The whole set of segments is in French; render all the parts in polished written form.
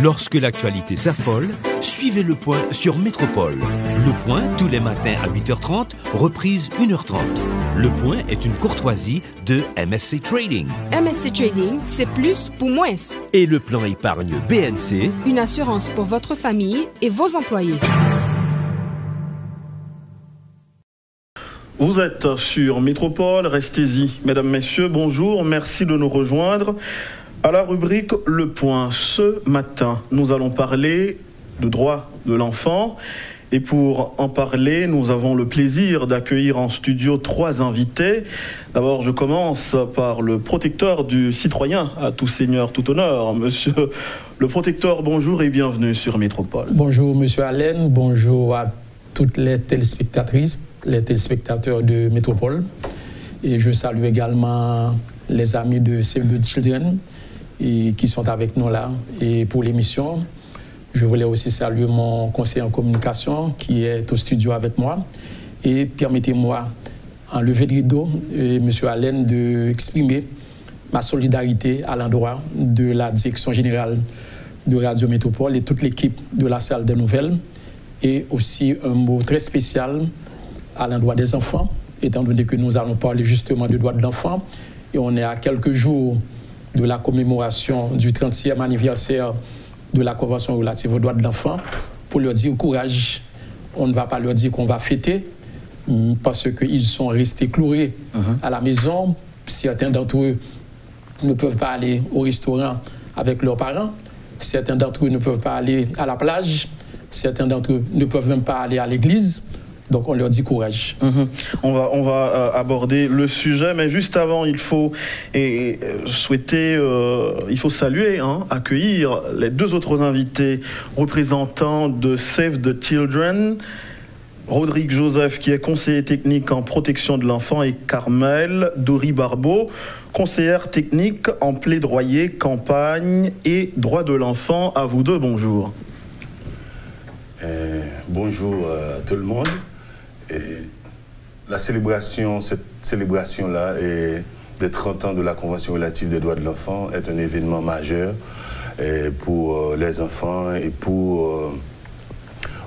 Lorsque l'actualité s'affole, suivez Le Point sur Métropole. Le Point, tous les matins à 8h30, reprise 1h30. Le Point est une courtoisie de MSC Trading. MSC Trading, c'est plus pour moins. Et le plan épargne BNC, une assurance pour votre famille et vos employés. Vous êtes sur Métropole, restez-y. Mesdames, Messieurs, bonjour, merci de nous rejoindre. À la rubrique Le Point, ce matin, nous allons parler de droits de l'enfant. Et pour en parler, nous avons le plaisir d'accueillir en studio 3 invités. D'abord, je commence par le protecteur du citoyen, à tout seigneur, tout honneur. Monsieur le protecteur, bonjour et bienvenue sur Métropole. Bonjour, monsieur Allen, bonjour à toutes les téléspectatrices, les téléspectateurs de Métropole. Et je salue également les amis de Save the Children et qui sont avec nous là et pour l'émission. Je voulais aussi saluer mon conseiller en communication qui est au studio avec moi. Et permettez-moi, en levée de rideau, M. Allen, d'exprimer ma solidarité à l'endroit de la direction générale de Radio Métropole et toute l'équipe de la salle des nouvelles. Et aussi un mot très spécial à l'endroit des enfants, étant donné que nous allons parler justement du droit de l'enfant. Et on est à quelques jours de la commémoration du 30e anniversaire de la Convention relative aux droits de l'enfant, pour leur dire courage. On ne va pas leur dire qu'on va fêter, parce qu'ils sont restés cloués à la maison. Certains d'entre eux ne peuvent pas aller au restaurant avec leurs parents. Certains d'entre eux ne peuvent pas aller à la plage. Certains d'entre eux ne peuvent même pas aller à l'église. Donc, on leur dit courage. On va aborder le sujet, mais juste avant, il faut saluer, accueillir les 2 autres invités représentants de Save the Children. Rodrigue Joseph, qui est conseiller technique en protection de l'enfant, et Carmel Dory-Barbeau, conseillère technique en plaidoyer, campagne et droits de l'enfant. À vous 2, bonjour. Bonjour à tout le monde. Cette célébration-là des 30 ans de la Convention relative des droits de l'enfant est un événement majeur pour les enfants et pour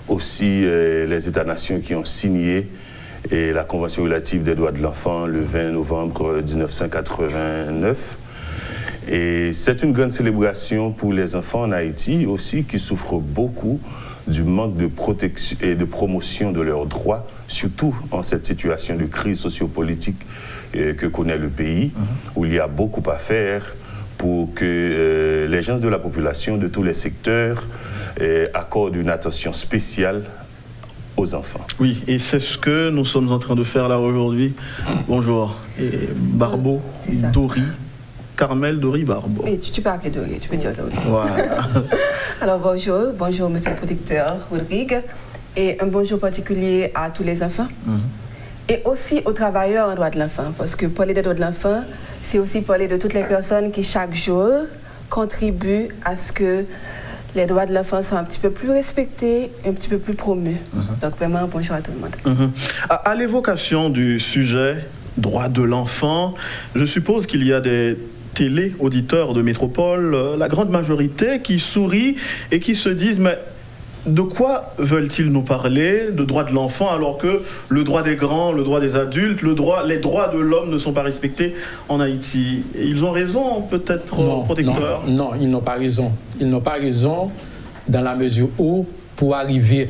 aussi les États-nations qui ont signé la Convention relative des droits de l'enfant le 20 novembre 1989. Et c'est une grande célébration pour les enfants en Haïti aussi qui souffrent beaucoup du manque de protection et de promotion de leurs droits, surtout en cette situation de crise sociopolitique que connaît le pays, où il y a beaucoup à faire pour que les gens de la population de tous les secteurs accordent une attention spéciale aux enfants. Oui, et c'est ce que nous sommes en train de faire là aujourd'hui. Bonjour. Et Barbeau, Dory. Carmel Dory-Barbeau. Oui, tu peux appeler Dory, tu peux dire Dory. Voilà. Alors bonjour monsieur le protecteur Rodrigue, et un bonjour particulier à tous les enfants, et aussi aux travailleurs en droit de l'enfant, parce que parler des droits de l'enfant, c'est aussi parler de toutes les personnes qui chaque jour contribuent à ce que les droits de l'enfant soient un petit peu plus respectés, un petit peu plus promus. Donc vraiment, bonjour à tout le monde. À l'évocation du sujet droits de l'enfant, je suppose qu'il y a des télé-auditeurs de Métropole, la grande majorité, qui sourient et qui se disent, mais de quoi veulent-ils nous parler de droits de l'enfant alors que le droit des grands, le droit des adultes, les droits de l'homme ne sont pas respectés en Haïti? Et ils ont raison, peut-être, protecteurs? Non, ils n'ont pas raison. Ils n'ont pas raison dans la mesure où, pour arriver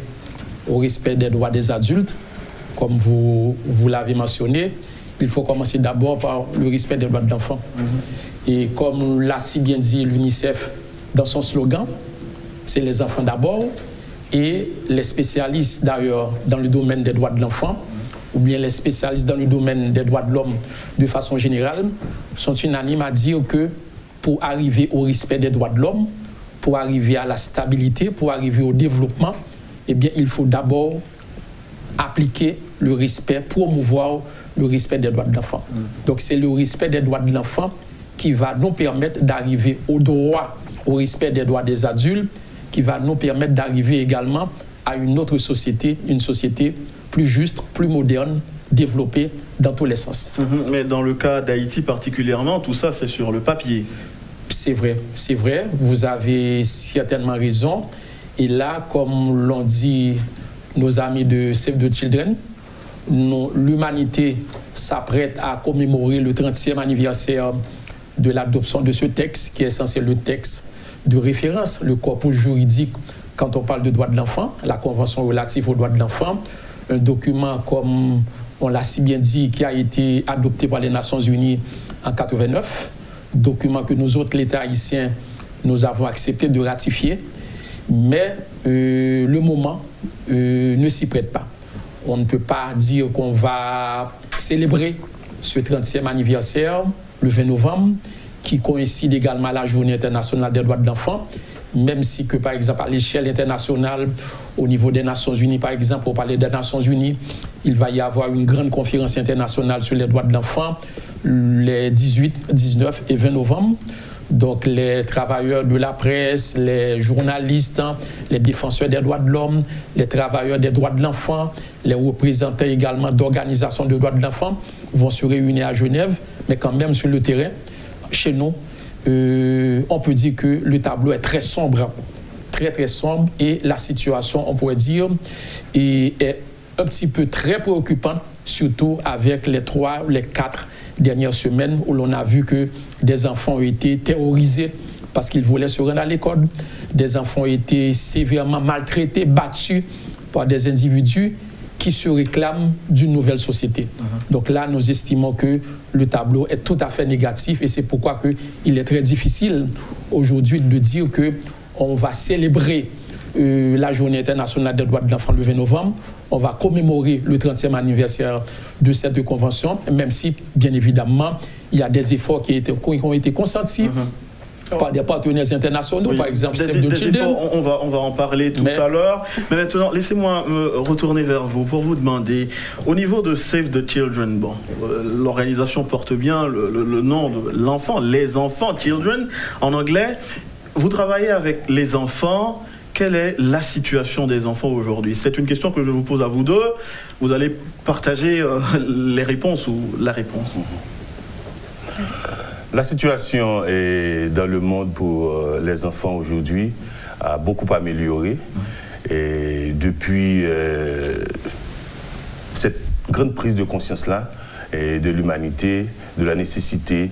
au respect des droits des adultes, comme vous l'avez mentionné, il faut commencer d'abord par le respect des droits de l'enfant. Et comme l'a si bien dit l'UNICEF dans son slogan, c'est les enfants d'abord, et les spécialistes d'ailleurs dans le domaine des droits de l'enfant, ou bien les spécialistes dans le domaine des droits de l'homme de façon générale, sont unanimes à dire que pour arriver au respect des droits de l'homme, pour arriver à la stabilité, pour arriver au développement, eh bien, il faut d'abord appliquer le respect, promouvoir le respect des droits de l'enfant. Donc c'est le respect des droits de l'enfant qui va nous permettre d'arriver au droit, au respect des droits des adultes, qui va nous permettre d'arriver également à une autre société, une société plus juste, plus moderne, développée dans tous les sens. Mais dans le cas d'Haïti particulièrement, tout ça c'est sur le papier. C'est vrai, vous avez certainement raison. Et là, comme l'ont dit nos amis de Save the Children, l'humanité s'apprête à commémorer le 30e anniversaire de l'adoption de ce texte, qui est censé le texte de référence, le corpus juridique quand on parle de droits de l'enfant, la Convention relative aux droits de l'enfant, un document, comme on l'a si bien dit, qui a été adopté par les Nations Unies en 1989, document que nous autres, l'État haïtien, nous avons accepté de ratifier, mais le moment ne s'y prête pas. On ne peut pas dire qu'on va célébrer ce 30e anniversaire, le 20 novembre, qui coïncide également à la Journée internationale des droits de l'enfant, même si que, par exemple, à l'échelle internationale, au niveau des Nations Unies, par exemple, pour parler des Nations Unies, il va y avoir une grande conférence internationale sur les droits de l'enfant les 18, 19 et 20 novembre. Donc, les travailleurs de la presse, les journalistes, les défenseurs des droits de l'homme, les travailleurs des droits de l'enfant, les représentants également d'organisations de droits de l'enfant vont se réunir à Genève, mais quand même sur le terrain, chez nous, on peut dire que le tableau est très sombre, très sombre, et la situation, on pourrait dire, est un petit peu très préoccupante, surtout avec les 3 ou les 4 dernières semaines où l'on a vu que des enfants ont été terrorisés parce qu'ils voulaient se rendre à l'école, des enfants ont été sévèrement maltraités, battus par des individus qui se réclament d'une nouvelle société. Donc là, nous estimons que le tableau est tout à fait négatif et c'est pourquoi il est très difficile aujourd'hui de dire qu'on va célébrer la Journée internationale des droits de l'enfant le 20 novembre. On va commémorer le 30e anniversaire de cette convention, même si, bien évidemment, il y a des efforts qui ont été consentis par des partenaires internationaux, par exemple Save the Children. On va en parler tout à l'heure. Mais maintenant, laissez-moi me retourner vers vous pour vous demander, au niveau de Save the Children, bon, l'organisation porte bien le nom de l'enfant, les enfants, children, en anglais. Vous travaillez avec les enfants. Quelle est la situation des enfants aujourd'hui? C'est une question que je vous pose à vous deux. Vous allez partager les réponses ou la réponse. La situation dans le monde pour les enfants aujourd'hui a beaucoup amélioré. Et depuis cette grande prise de conscience-là de l'humanité, de la nécessité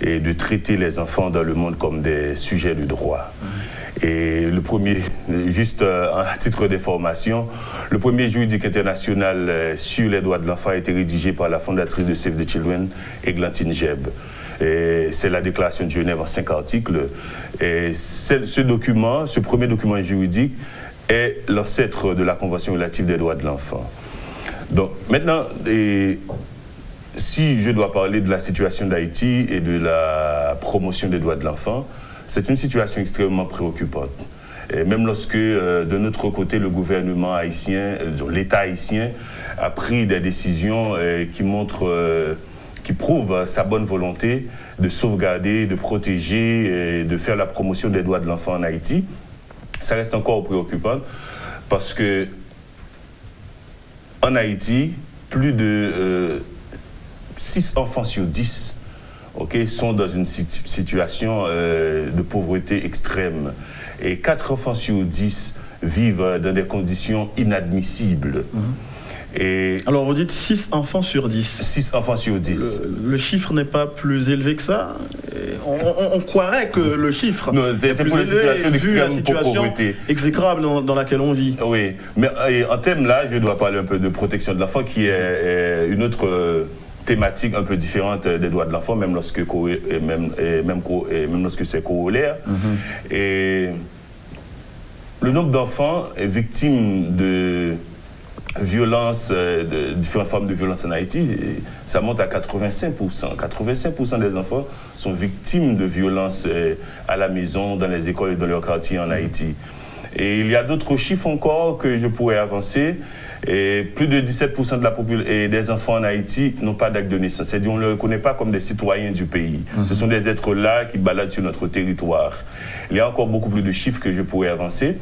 de traiter les enfants dans le monde comme des sujets de droit. Et le premier, juste à titre d'information, le premier juridique international sur les droits de l'enfant a été rédigé par la fondatrice de Save the Children, Églantine Jeb. C'est la déclaration de Genève en 5 articles. Et ce document, ce premier document juridique, est l'ancêtre de la Convention relative des droits de l'enfant. Donc maintenant, si je dois parler de la situation d'Haïti et de la promotion des droits de l'enfant, c'est une situation extrêmement préoccupante. Et même lorsque, de notre côté, le gouvernement haïtien, l'État haïtien, a pris des décisions qui montrent, qui prouvent sa bonne volonté de sauvegarder, de protéger, et de faire la promotion des droits de l'enfant en Haïti, ça reste encore préoccupant parce que en Haïti, plus de 6 enfants sur 10 sont dans une situation de pauvreté extrême. Et 4 enfants sur 10 vivent dans des conditions inadmissibles. Et alors vous dites 6 enfants sur 10. 6 enfants sur 10. Le chiffre n'est pas plus élevé que ça. On croirait que le chiffre c'est pour élevé vu la situation pauvreté exécrable dans laquelle on vit. Oui, mais en termes là, je dois parler un peu de protection de l'enfant qui est une autre thématique un peu différente des droits de l'enfant, même lorsque c'est corollaire. Et le nombre d'enfants victimes de violences, de différentes formes de violence en Haïti, ça monte à 85%. 85% des enfants sont victimes de violences à la maison, dans les écoles et dans leurs quartiers en Haïti. Et il y a d'autres chiffres encore que je pourrais avancer. Et plus de 17% de la population et des enfants en Haïti n'ont pas d'acte de naissance. C'est-à-dire qu'on ne les reconnaît pas comme des citoyens du pays. Ce sont des êtres là qui baladent sur notre territoire. Il y a encore beaucoup plus de chiffres que je pourrais avancer.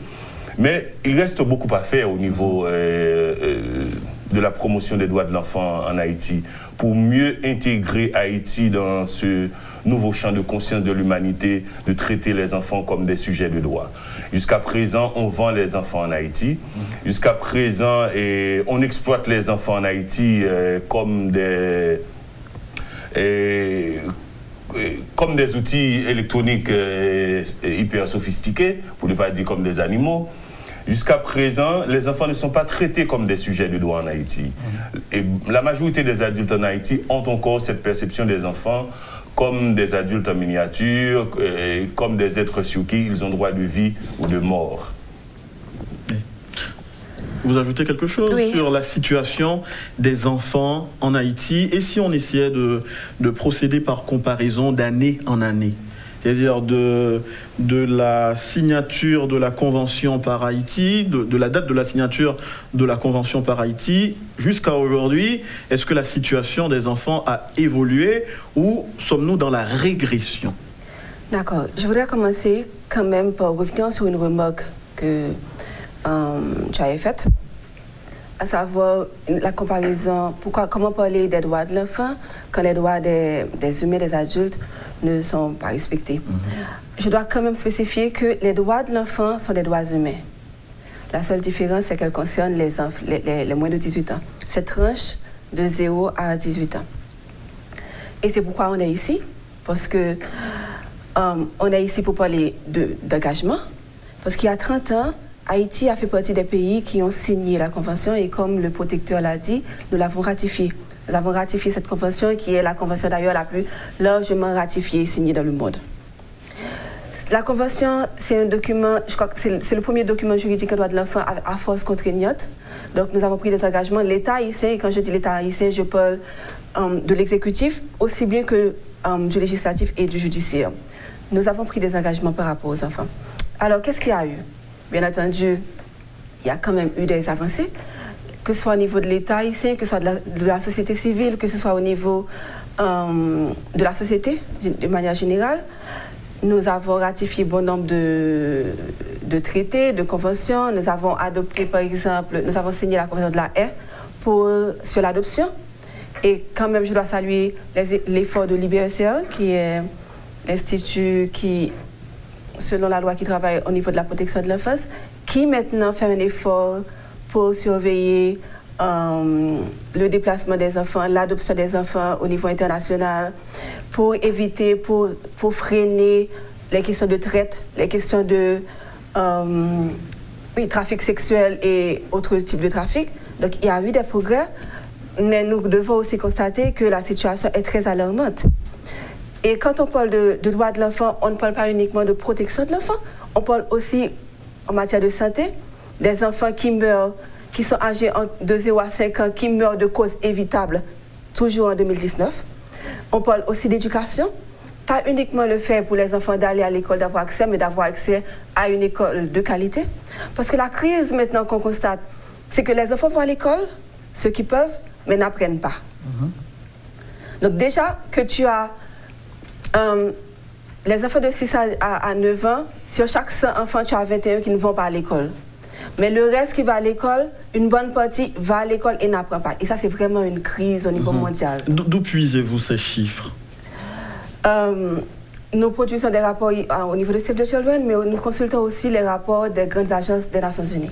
Mais il reste beaucoup à faire au niveau de la promotion des droits de l'enfant en Haïti pour mieux intégrer Haïti dans ce nouveau champ de conscience de l'humanité, de traiter les enfants comme des sujets de droit. Jusqu'à présent, on vend les enfants en Haïti. Jusqu'à présent, on exploite les enfants en Haïti comme des outils électroniques hyper sophistiqués, pour ne pas dire comme des animaux. Jusqu'à présent, les enfants ne sont pas traités comme des sujets de droit en Haïti. Et la majorité des adultes en Haïti ont encore cette perception des enfants comme des adultes en miniature, comme des êtres sur qui ils ont droit de vie ou de mort. Vous ajoutez quelque chose sur la situation des enfants en Haïti et si on essayait de procéder par comparaison d'année en année? C'est-à-dire de la signature de la Convention par Haïti, de la date de la signature de la Convention par Haïti jusqu'à aujourd'hui, est-ce que la situation des enfants a évolué ou sommes-nous dans la régression? D'accord. Je voudrais commencer quand même par revenir sur une remarque que tu avais faite, à savoir la comparaison, comment parler des droits de l'enfant quand les droits des humains, des adultes ne sont pas respectés. Je dois quand même spécifier que les droits de l'enfant sont des droits humains. La seule différence, c'est qu'elles concernent les moins de 18 ans. Cette tranche de 0 à 18 ans. Et c'est pourquoi on est ici, parce que on est ici pour parler d'engagement, parce qu'il y a 30 ans, Haïti a fait partie des pays qui ont signé la Convention et comme le protecteur l'a dit, nous l'avons ratifiée. Nous avons ratifié cette convention qui est la convention d'ailleurs la plus largement ratifiée et signée dans le monde. La convention, c'est un document, je crois que c'est le premier document juridique en droit de l'enfant à force contraignante. Donc nous avons pris des engagements. L'État haïtien, et quand je dis l'État haïtien, je parle de l'exécutif aussi bien que du législatif et du judiciaire. Nous avons pris des engagements par rapport aux enfants. Alors qu'est-ce qu'il y a eu? Bien entendu, il y a quand même eu des avancées, que ce soit au niveau de l'État ici, que ce soit de la société civile, que ce soit au niveau de la société, de manière générale. Nous avons ratifié bon nombre de traités, de conventions. Nous avons adopté, par exemple, nous avons signé la Convention de la Haye sur l'adoption. Et quand même, je dois saluer l'effort de l'IBECA, qui est l'institut qui, selon la loi, qui travaille au niveau de la protection de l'enfance, qui maintenant fait un effort pour surveiller le déplacement des enfants, l'adoption des enfants au niveau international, pour éviter, pour freiner les questions de traite, les questions de trafic sexuel et autres types de trafic. Donc il y a eu des progrès, mais nous devons aussi constater que la situation est très alarmante. Et quand on parle de droits de l'enfant, on ne parle pas uniquement de protection de l'enfant, on parle aussi en matière de santé, des enfants qui meurent, qui sont âgés de 0 à 5 ans, qui meurent de causes évitables, toujours en 2019. On parle aussi d'éducation, pas uniquement le fait pour les enfants d'aller à l'école, d'avoir accès, mais d'avoir accès à une école de qualité. Parce que la crise maintenant qu'on constate, c'est que les enfants vont à l'école, ceux qui peuvent, mais n'apprennent pas. Donc déjà que tu as les enfants de 6 à 9 ans, sur chaque 100 enfants, tu as 21 qui ne vont pas à l'école. Mais le reste qui va à l'école, une bonne partie va à l'école et n'apprend pas. Et ça, c'est vraiment une crise au niveau mondial. D'où puisez-vous ces chiffres? Nous produisons des rapports au niveau de Save the Children, mais nous consultons aussi les rapports des grandes agences des Nations Unies.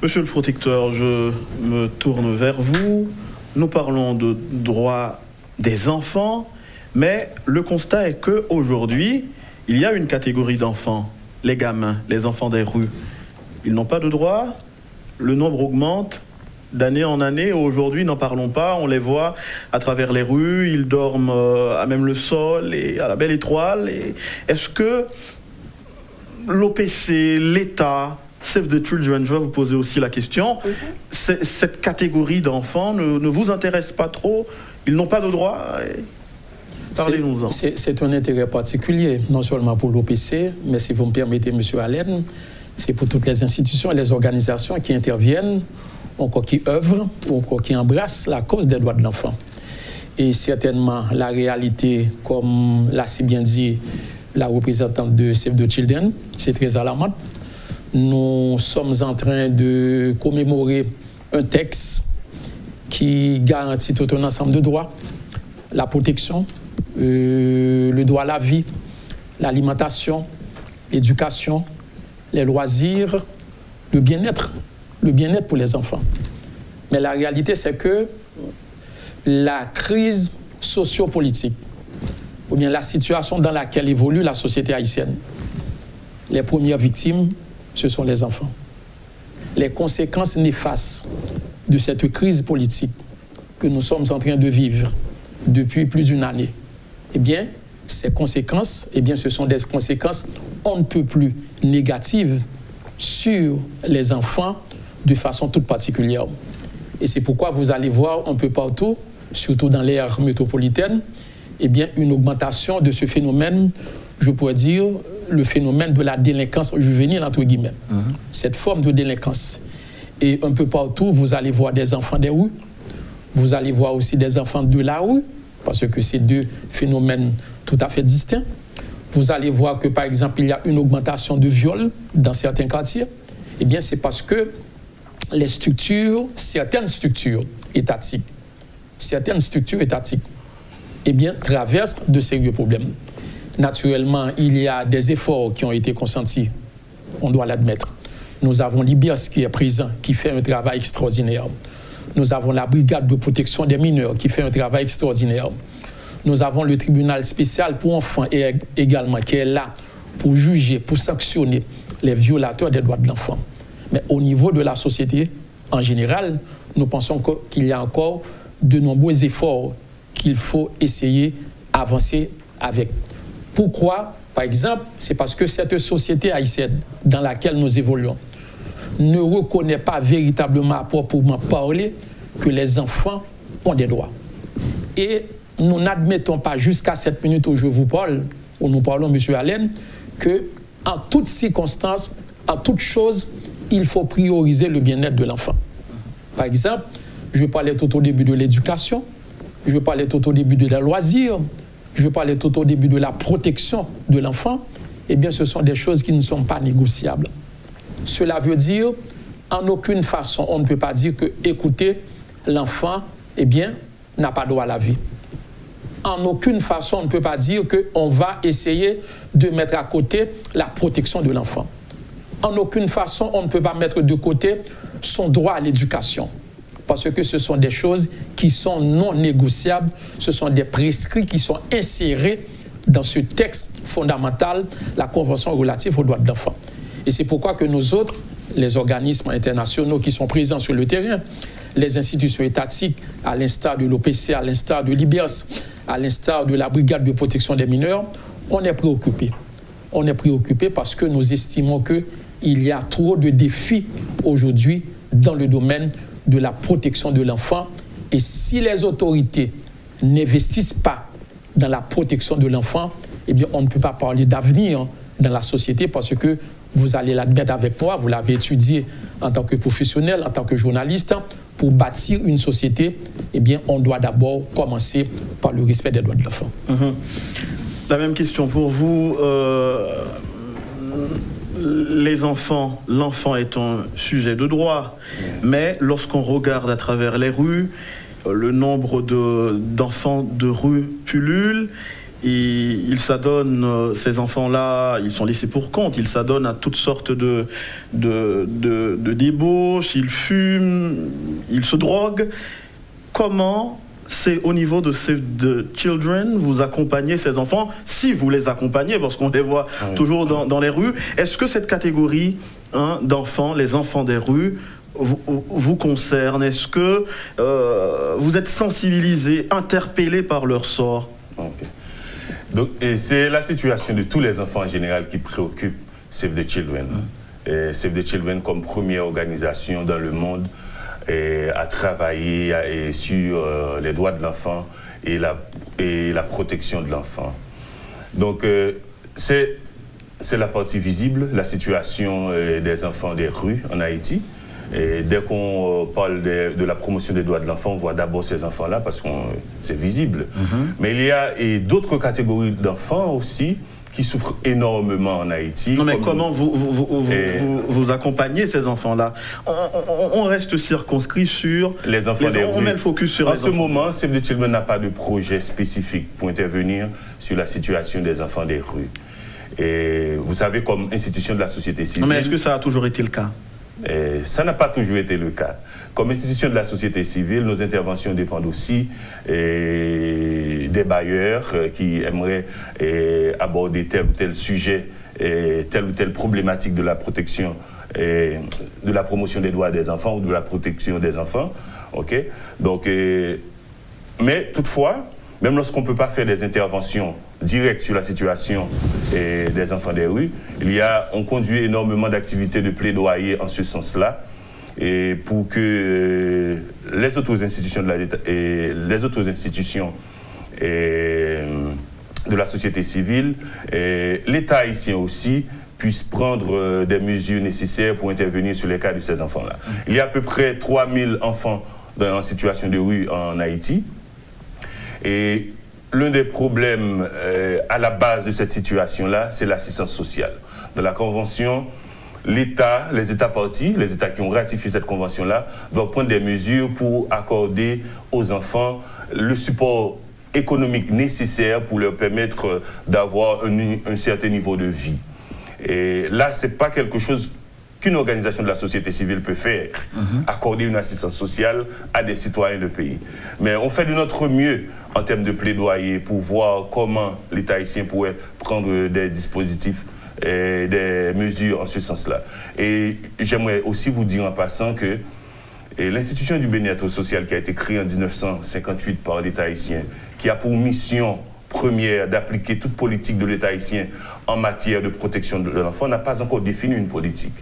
Monsieur le protecteur, je me tourne vers vous. Nous parlons de droits des enfants, mais le constat est qu'aujourd'hui, il y a une catégorie d'enfants, les gamins, les enfants des rues. Ils n'ont pas de droits, le nombre augmente d'année en année. Aujourd'hui, n'en parlons pas, on les voit à travers les rues, ils dorment à même le sol et à la belle étoile. Est-ce que l'OPC, l'État, Save the Children, je vais vous poser aussi la question, cette catégorie d'enfants ne vous intéresse pas trop? Ils n'ont pas de droits? Parlez-nous-en. C'est un intérêt particulier, non seulement pour l'OPC, mais si vous me permettez, M. Allen, c'est pour toutes les institutions et les organisations qui interviennent, encore qui œuvrent, ou encore qui embrassent la cause des droits de l'enfant. Et certainement, la réalité, comme l'a si bien dit la représentante de Save the Children, c'est très alarmant. Nous sommes en train de commémorer un texte qui garantit tout un ensemble de droits, la protection, le droit à la vie, l'alimentation, l'éducation, les loisirs, le bien-être pour les enfants. Mais la réalité, c'est que la crise sociopolitique, ou bien la situation dans laquelle évolue la société haïtienne, les premières victimes, ce sont les enfants. Les conséquences néfastes de cette crise politique que nous sommes en train de vivre depuis plus d'une année, eh bien, ces conséquences, eh bien, ce sont des conséquences on ne peut plus négatives sur les enfants de façon toute particulière. Et c'est pourquoi vous allez voir un peu partout, surtout dans l'aire métropolitaine, eh bien, une augmentation de ce phénomène, je pourrais dire, le phénomène de la délinquance juvénile, entre guillemets. Cette forme de délinquance. Et un peu partout, vous allez voir des enfants des rues, vous allez voir aussi des enfants de la rue, parce que c'est deux phénomènes tout à fait distincts. Vous allez voir que, par exemple, il y a une augmentation de viols dans certains quartiers. Eh bien, c'est parce que les structures, certaines structures étatiques, eh bien, traversent de sérieux problèmes. Naturellement, il y a des efforts qui ont été consentis, on doit l'admettre. Nous avons l'IBIAS qui est présent, qui fait un travail extraordinaire. Nous avons la brigade de protection des mineurs qui fait un travail extraordinaire. Nous avons le tribunal spécial pour enfants également qui est là pour juger, pour sanctionner les violateurs des droits de l'enfant. Mais au niveau de la société, en général, nous pensons qu'il y a encore de nombreux efforts qu'il faut essayer d'avancer avec. Pourquoi? Par exemple, c'est parce que cette société haïtienne dans laquelle nous évoluons ne reconnaît pas véritablement à proprement parler que les enfants ont des droits. Et nous n'admettons pas jusqu'à cette minute où je vous parle, où nous parlons, M. Allen, qu'en toutes circonstances, en toutes choses, il faut prioriser le bien-être de l'enfant. Par exemple, je parlais tout au début de l'éducation, je parlais tout au début de la loisir, je parlais tout au début de la protection de l'enfant. Eh bien, ce sont des choses qui ne sont pas négociables. Cela veut dire, en aucune façon, on ne peut pas dire que, écoutez, l'enfant, eh bien, n'a pas droit à la vie. En aucune façon, on ne peut pas dire qu'on va essayer de mettre à côté la protection de l'enfant. En aucune façon, on ne peut pas mettre de côté son droit à l'éducation. Parce que ce sont des choses qui sont non négociables, ce sont des prescrits qui sont insérés dans ce texte fondamental, la Convention relative aux droits de l'enfant. Et c'est pourquoi que nous autres, les organismes internationaux qui sont présents sur le terrain, les institutions étatiques, à l'instar de l'OPC, à l'instar de l'IBIAS, à l'instar de la Brigade de protection des mineurs, on est préoccupés. On est préoccupés parce que nous estimons qu'il y a trop de défis aujourd'hui dans le domaine de la protection de l'enfant. Et si les autorités n'investissent pas dans la protection de l'enfant, eh bien, on ne peut pas parler d'avenir dans la société parce que vous allez l'admettre avec moi, vous l'avez étudié en tant que professionnel, en tant que journaliste. Pour bâtir une société, eh bien, on doit d'abord commencer par le respect des droits de l'enfant. La même question pour vous. Les enfants, l'enfant est un sujet de droit, mais lorsqu'on regarde à travers les rues, le nombre d'enfants de rue pullule. Ils s'adonnent, ces enfants-là, ils sont laissés pour compte, ils s'adonnent à toutes sortes de débauches, ils fument, ils se droguent. Comment, c'est au niveau de Save the Children, vous accompagnez ces enfants, si vous les accompagnez, parce qu'on les voit toujours dans les rues, est-ce que cette catégorie d'enfants, les enfants des rues, vous concerne? Est-ce que vous êtes sensibilisés, interpellés par leur sort? Donc, c'est la situation de tous les enfants en général qui préoccupe Save the Children. Et Save the Children, comme première organisation dans le monde, a travaillé sur les droits de l'enfant et la protection de l'enfant. Donc, c'est la partie visible, la situation des enfants des rues en Haïti. Et dès qu'on parle de la promotion des droits de l'enfant, on voit d'abord ces enfants-là parce que c'est visible. Mais il y a d'autres catégories d'enfants aussi qui souffrent énormément en Haïti. Non, mais comment vous accompagnez ces enfants-là? On reste circonscrit sur les enfants des rues. On met le focus sur les enfants. En ce moment, Save the Children n'a pas de projet spécifique pour intervenir sur la situation des enfants des rues. Et vous savez, comme institution de la société civile... Non, mais est-ce que ça a toujours été le cas? Ça n'a pas toujours été le cas. Comme institution de la société civile, nos interventions dépendent aussi des bailleurs qui aimeraient aborder tel ou tel sujet, telle ou telle problématique de la protection, de la promotion des droits des enfants ou de la protection des enfants. Okay? Donc, mais toutefois, même lorsqu'on ne peut pas faire des interventions directes sur la situation des enfants des rues, on conduit énormément d'activités de plaidoyer en ce sens-là, et pour que les autres institutions de l'État et les autres institutions de la société civile, l'État haïtien aussi, puissent prendre des mesures nécessaires pour intervenir sur les cas de ces enfants-là. Il y a à peu près 3000 enfants en situation de rue en Haïti. Et l'un des problèmes à la base de cette situation-là, c'est l'assistance sociale. Dans la Convention, l'État, les États partis, les États qui ont ratifié cette Convention-là, doivent prendre des mesures pour accorder aux enfants le support économique nécessaire pour leur permettre d'avoir un certain niveau de vie. Et là, ce n'est pas quelque chose qu'une organisation de la société civile peut faire, accorder une assistance sociale à des citoyens de pays. Mais on fait de notre mieux en termes de plaidoyer pour voir comment l'État haïtien pourrait prendre des dispositifs et des mesures en ce sens-là. Et j'aimerais aussi vous dire en passant que l'institution du bien-être social qui a été créée en 1958 par l'État haïtien, qui a pour mission première d'appliquer toute politique de l'État haïtien en matière de protection de l'enfant, n'a pas encore défini une politique.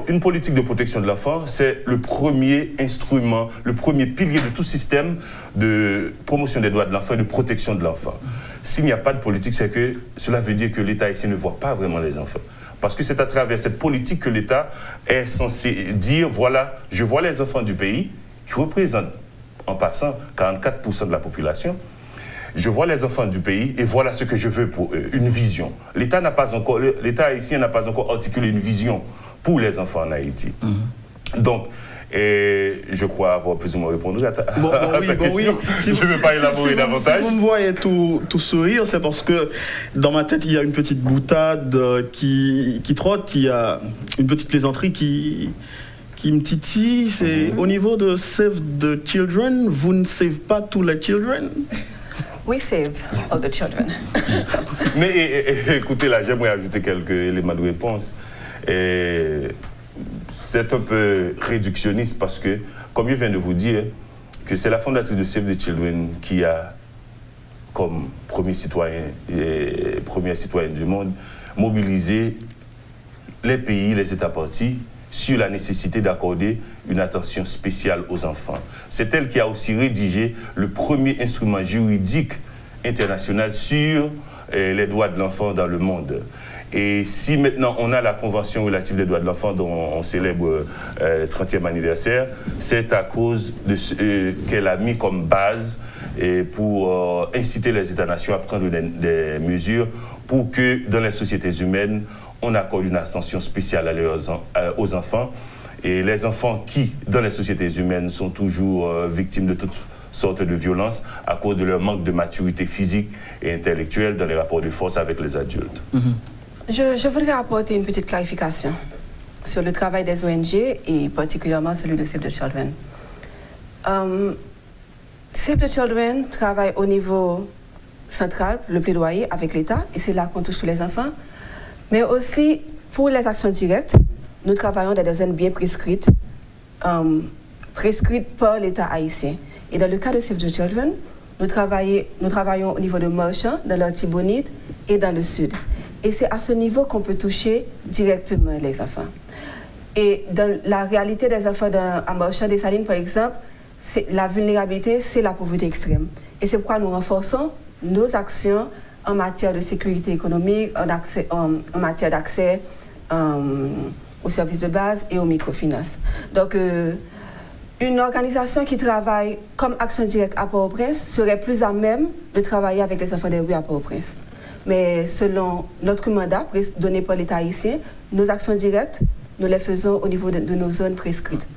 Une politique de protection de l'enfant, c'est le premier instrument, le premier pilier de tout système de promotion des droits de l'enfant et de protection de l'enfant. S'il n'y a pas de politique, c'est que cela veut dire que l'État haïtien ne voit pas vraiment les enfants. Parce que c'est à travers cette politique que l'État est censé dire, voilà, je vois les enfants du pays, qui représentent, en passant, 44% de la population. Je vois les enfants du pays et voilà ce que je veux pour eux, une vision. L'État haïtien n'a pas encore articulé une vision pour les enfants en Haïti. Donc, je crois avoir plus ou moins répondu à ta question. Oui. Si je ne veux pas élaborer davantage. Si vous me voyez tout sourire, c'est parce que dans ma tête, il y a une petite boutade qui trotte, il y a une petite plaisanterie qui me titille. C'est au niveau de Save the Children, vous ne savez pas tous les children? We save all the children. Mais écoutez, là, j'aimerais ajouter quelques éléments de réponse. C'est un peu réductionniste parce que, comme je viens de vous dire, que c'est la fondatrice de Save the Children qui a, comme première citoyenne du monde, mobilisé les pays, les États partis sur la nécessité d'accorder une attention spéciale aux enfants. C'est elle qui a aussi rédigé le premier instrument juridique international sur les droits de l'enfant dans le monde. Et si maintenant on a la Convention relative des droits de l'enfant dont on célèbre le 30e anniversaire, c'est à cause de qu'elle a mis comme base pour inciter les États-nations à prendre des mesures pour que dans les sociétés humaines, on accorde une attention spéciale aux enfants. Et les enfants qui, dans les sociétés humaines, sont toujours victimes de toutes sortes de violences à cause de leur manque de maturité physique et intellectuelle dans les rapports de force avec les adultes. Je voudrais apporter une petite clarification sur le travail des ONG et particulièrement celui de Save the Children. Save the Children travaille au niveau central, le plaidoyer avec l'État, et c'est là qu'on touche tous les enfants. Mais aussi, pour les actions directes, nous travaillons dans des zones bien prescrites, prescrites par l'État haïtien. Et dans le cas de Save the Children, nous travaillons au niveau de Marchand, dans l'Artibonite et dans le Sud. Et c'est à ce niveau qu'on peut toucher directement les enfants. Et dans la réalité des enfants à Marchand des Salines, par exemple, la vulnérabilité, c'est la pauvreté extrême. Et c'est pourquoi nous renforçons nos actions en matière de sécurité économique, en matière d'accès aux services de base et aux microfinances. Donc, une organisation qui travaille comme action directe à Port-au-Prince serait plus à même de travailler avec les enfants des rues à Port-au-Prince. mais selon notre mandat donné par l'État haïtien, nos actions directes, nous les faisons au niveau de nos zones prescrites.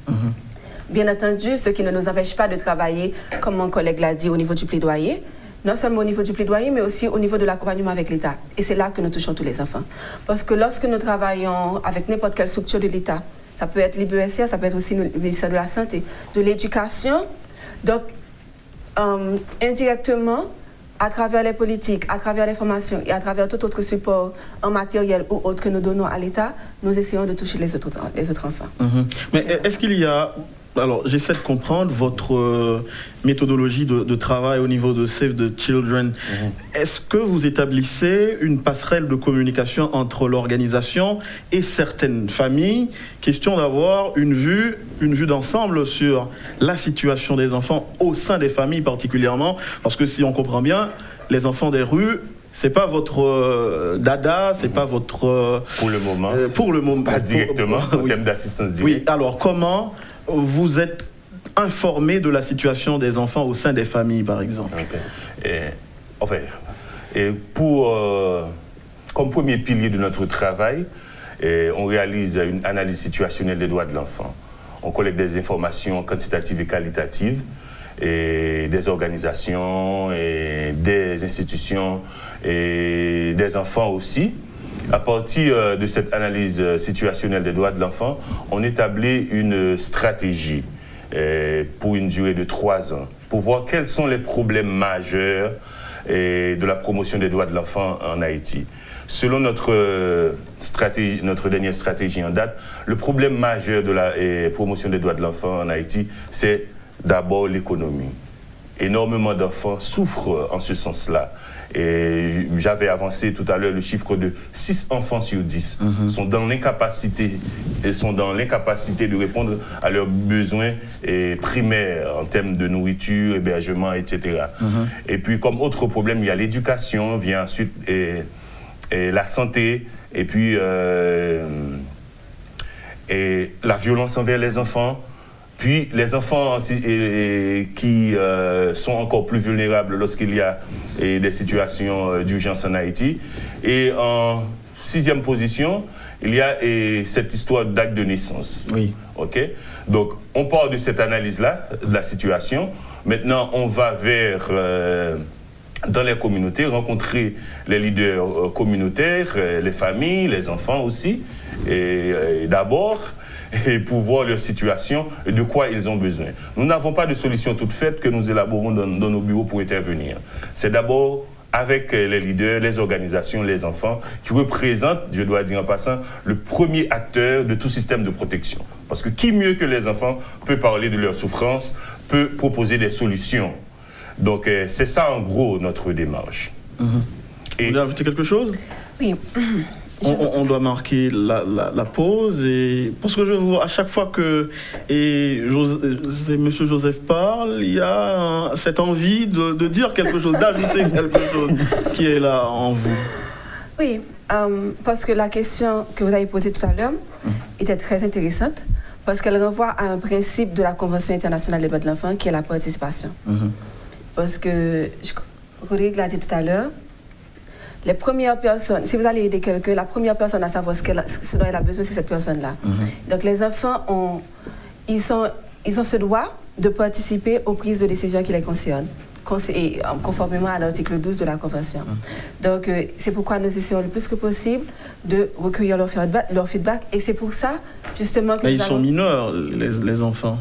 Bien entendu, ce qui ne nous empêche pas de travailler, comme mon collègue l'a dit, au niveau du plaidoyer, non seulement au niveau du plaidoyer, mais aussi au niveau de l'accompagnement avec l'État. Et c'est là que nous touchons tous les enfants. Parce que lorsque nous travaillons avec n'importe quelle structure de l'État, ça peut être l'IBESR, ça peut être aussi le ministère de la Santé, de l'Éducation, donc indirectement, à travers les politiques, à travers les formations et à travers tout autre support en matériel ou autre que nous donnons à l'État, nous essayons de toucher les autres enfants. Mais est-ce qu'il y a... Alors, j'essaie de comprendre votre méthodologie de travail au niveau de Save the Children. Est-ce que vous établissez une passerelle de communication entre l'organisation et certaines familles, question d'avoir une vue d'ensemble sur la situation des enfants au sein des familles particulièrement, parce que si on comprend bien, les enfants des rues, c'est pas votre dada, c'est pas votre... Pour le moment, pas directement, en termes d'assistance directe. Oui, alors comment vous êtes informé de la situation des enfants au sein des familles, par exemple? Comme premier pilier de notre travail, on réalise une analyse situationnelle des droits de l'enfant. On collecte des informations quantitatives et qualitatives, et des organisations, et des institutions, et des enfants aussi. À partir de cette analyse situationnelle des droits de l'enfant, on établit une stratégie pour une durée de 3 ans, pour voir quels sont les problèmes majeurs de la promotion des droits de l'enfant en Haïti. Selon notre dernière stratégie en date, le problème majeur de la promotion des droits de l'enfant en Haïti, c'est d'abord l'économie. Énormément d'enfants souffrent en ce sens-là. Et j'avais avancé tout à l'heure le chiffre de 6 enfants sur 10 sont dans l'incapacité de répondre à leurs besoins primaires en termes de nourriture, hébergement, etc. Et puis comme autre problème, il y a l'éducation, vient ensuite la santé, et puis la violence envers les enfants. Puis les enfants qui sont encore plus vulnérables lorsqu'il y a des situations d'urgence en Haïti. Et en 6e position, il y a cette histoire d'acte de naissance. Oui. Okay? Donc on part de cette analyse-là, de la situation. Maintenant, on va vers... dans les communautés, rencontrer les leaders communautaires, les familles, les enfants aussi, et d'abord... et pour voir leur situation et de quoi ils ont besoin. Nous n'avons pas de solution toute faite que nous élaborons dans nos bureaux pour intervenir. C'est d'abord avec les leaders, les organisations, les enfants, qui représentent, je dois dire en passant, le premier acteur de tout système de protection. Parce que qui mieux que les enfants peut parler de leur souffrance, peut proposer des solutions. Donc c'est ça en gros notre démarche. Et... Vous voulez ajouter quelque chose? Oui. On doit marquer la pause, et parce que je vois à chaque fois que M. Joseph parle, il y a cette envie de dire quelque chose, d'ajouter quelque chose qui est là en vous. Oui, parce que la question que vous avez posée tout à l'heure était très intéressante, parce qu'elle renvoie à un principe de la Convention internationale des droits de l'enfant qui est la participation. Parce que, Rodrigue l'a dit tout à l'heure, les premières personnes, si vous allez aider quelqu'un, la première personne à savoir ce dont elle a besoin, c'est cette personne-là. Donc les enfants, ils ont ce droit de participer aux prises de décision qui les concernent, conformément à l'article 12 de la Convention. Donc c'est pourquoi nous essayons le plus que possible de recueillir leur feedback, et c'est pour ça, justement... que mais ils sont mineurs, les enfants.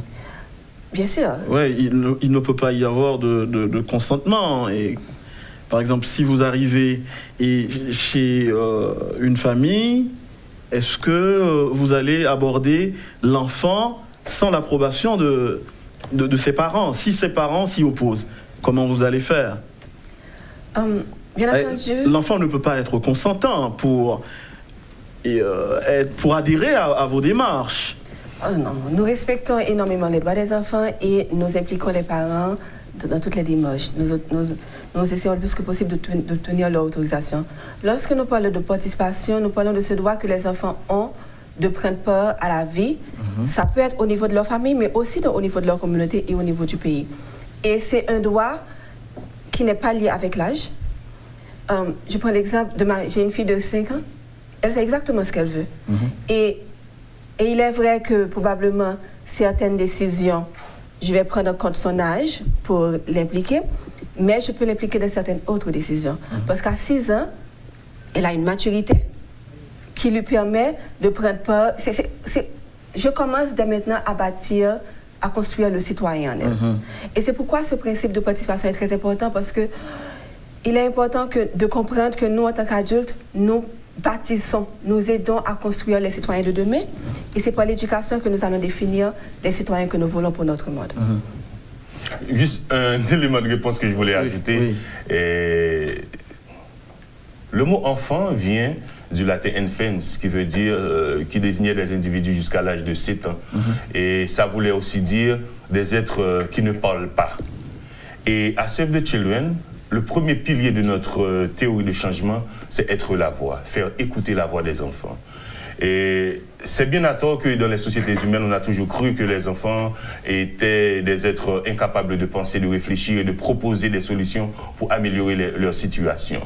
Bien sûr. Oui, il ne peut pas y avoir de consentement. Et... Par exemple, si vous arrivez chez une famille, est-ce que vous allez aborder l'enfant sans l'approbation de ses parents? Si ses parents s'y opposent, comment vous allez faire? Bien entendu. L'enfant ne peut pas être consentant pour adhérer à vos démarches. Oh non, nous respectons énormément les droits des enfants et nous impliquons les parents dans toutes les démarches. Nous essayons le plus que possible d'obtenir leur autorisation. Lorsque nous parlons de participation, nous parlons de ce droit que les enfants ont de prendre part à la vie. Ça peut être au niveau de leur famille, mais aussi au niveau de leur communauté et au niveau du pays. Et c'est un droit qui n'est pas lié avec l'âge. je prends l'exemple de j'ai une fille de 5 ans, elle sait exactement ce qu'elle veut. Et il est vrai que probablement certaines décisions, je vais prendre en compte son âge pour l'impliquer, mais je peux l'impliquer dans certaines autres décisions. Parce qu'à 6 ans, elle a une maturité qui lui permet de prendre part. Je commence dès maintenant à bâtir, à construire le citoyen en elle. Et c'est pourquoi ce principe de participation est très important, parce que il est important de comprendre que nous, en tant qu'adultes, nous bâtissons, nous aidons à construire les citoyens de demain. Et c'est par l'éducation que nous allons définir les citoyens que nous voulons pour notre monde. Juste un élément de réponse que je voulais ajouter. Et le mot enfant vient du latin infans, qui veut dire, qui désignait des individus jusqu'à l'âge de 7 ans. Et ça voulait aussi dire des êtres qui ne parlent pas. Et à Save the Children, le premier pilier de notre théorie de changement, c'est être la voix, faire écouter la voix des enfants. Et c'est bien à tort que dans les sociétés humaines, on a toujours cru que les enfants étaient des êtres incapables de penser, de réfléchir et de proposer des solutions pour améliorer leur situation.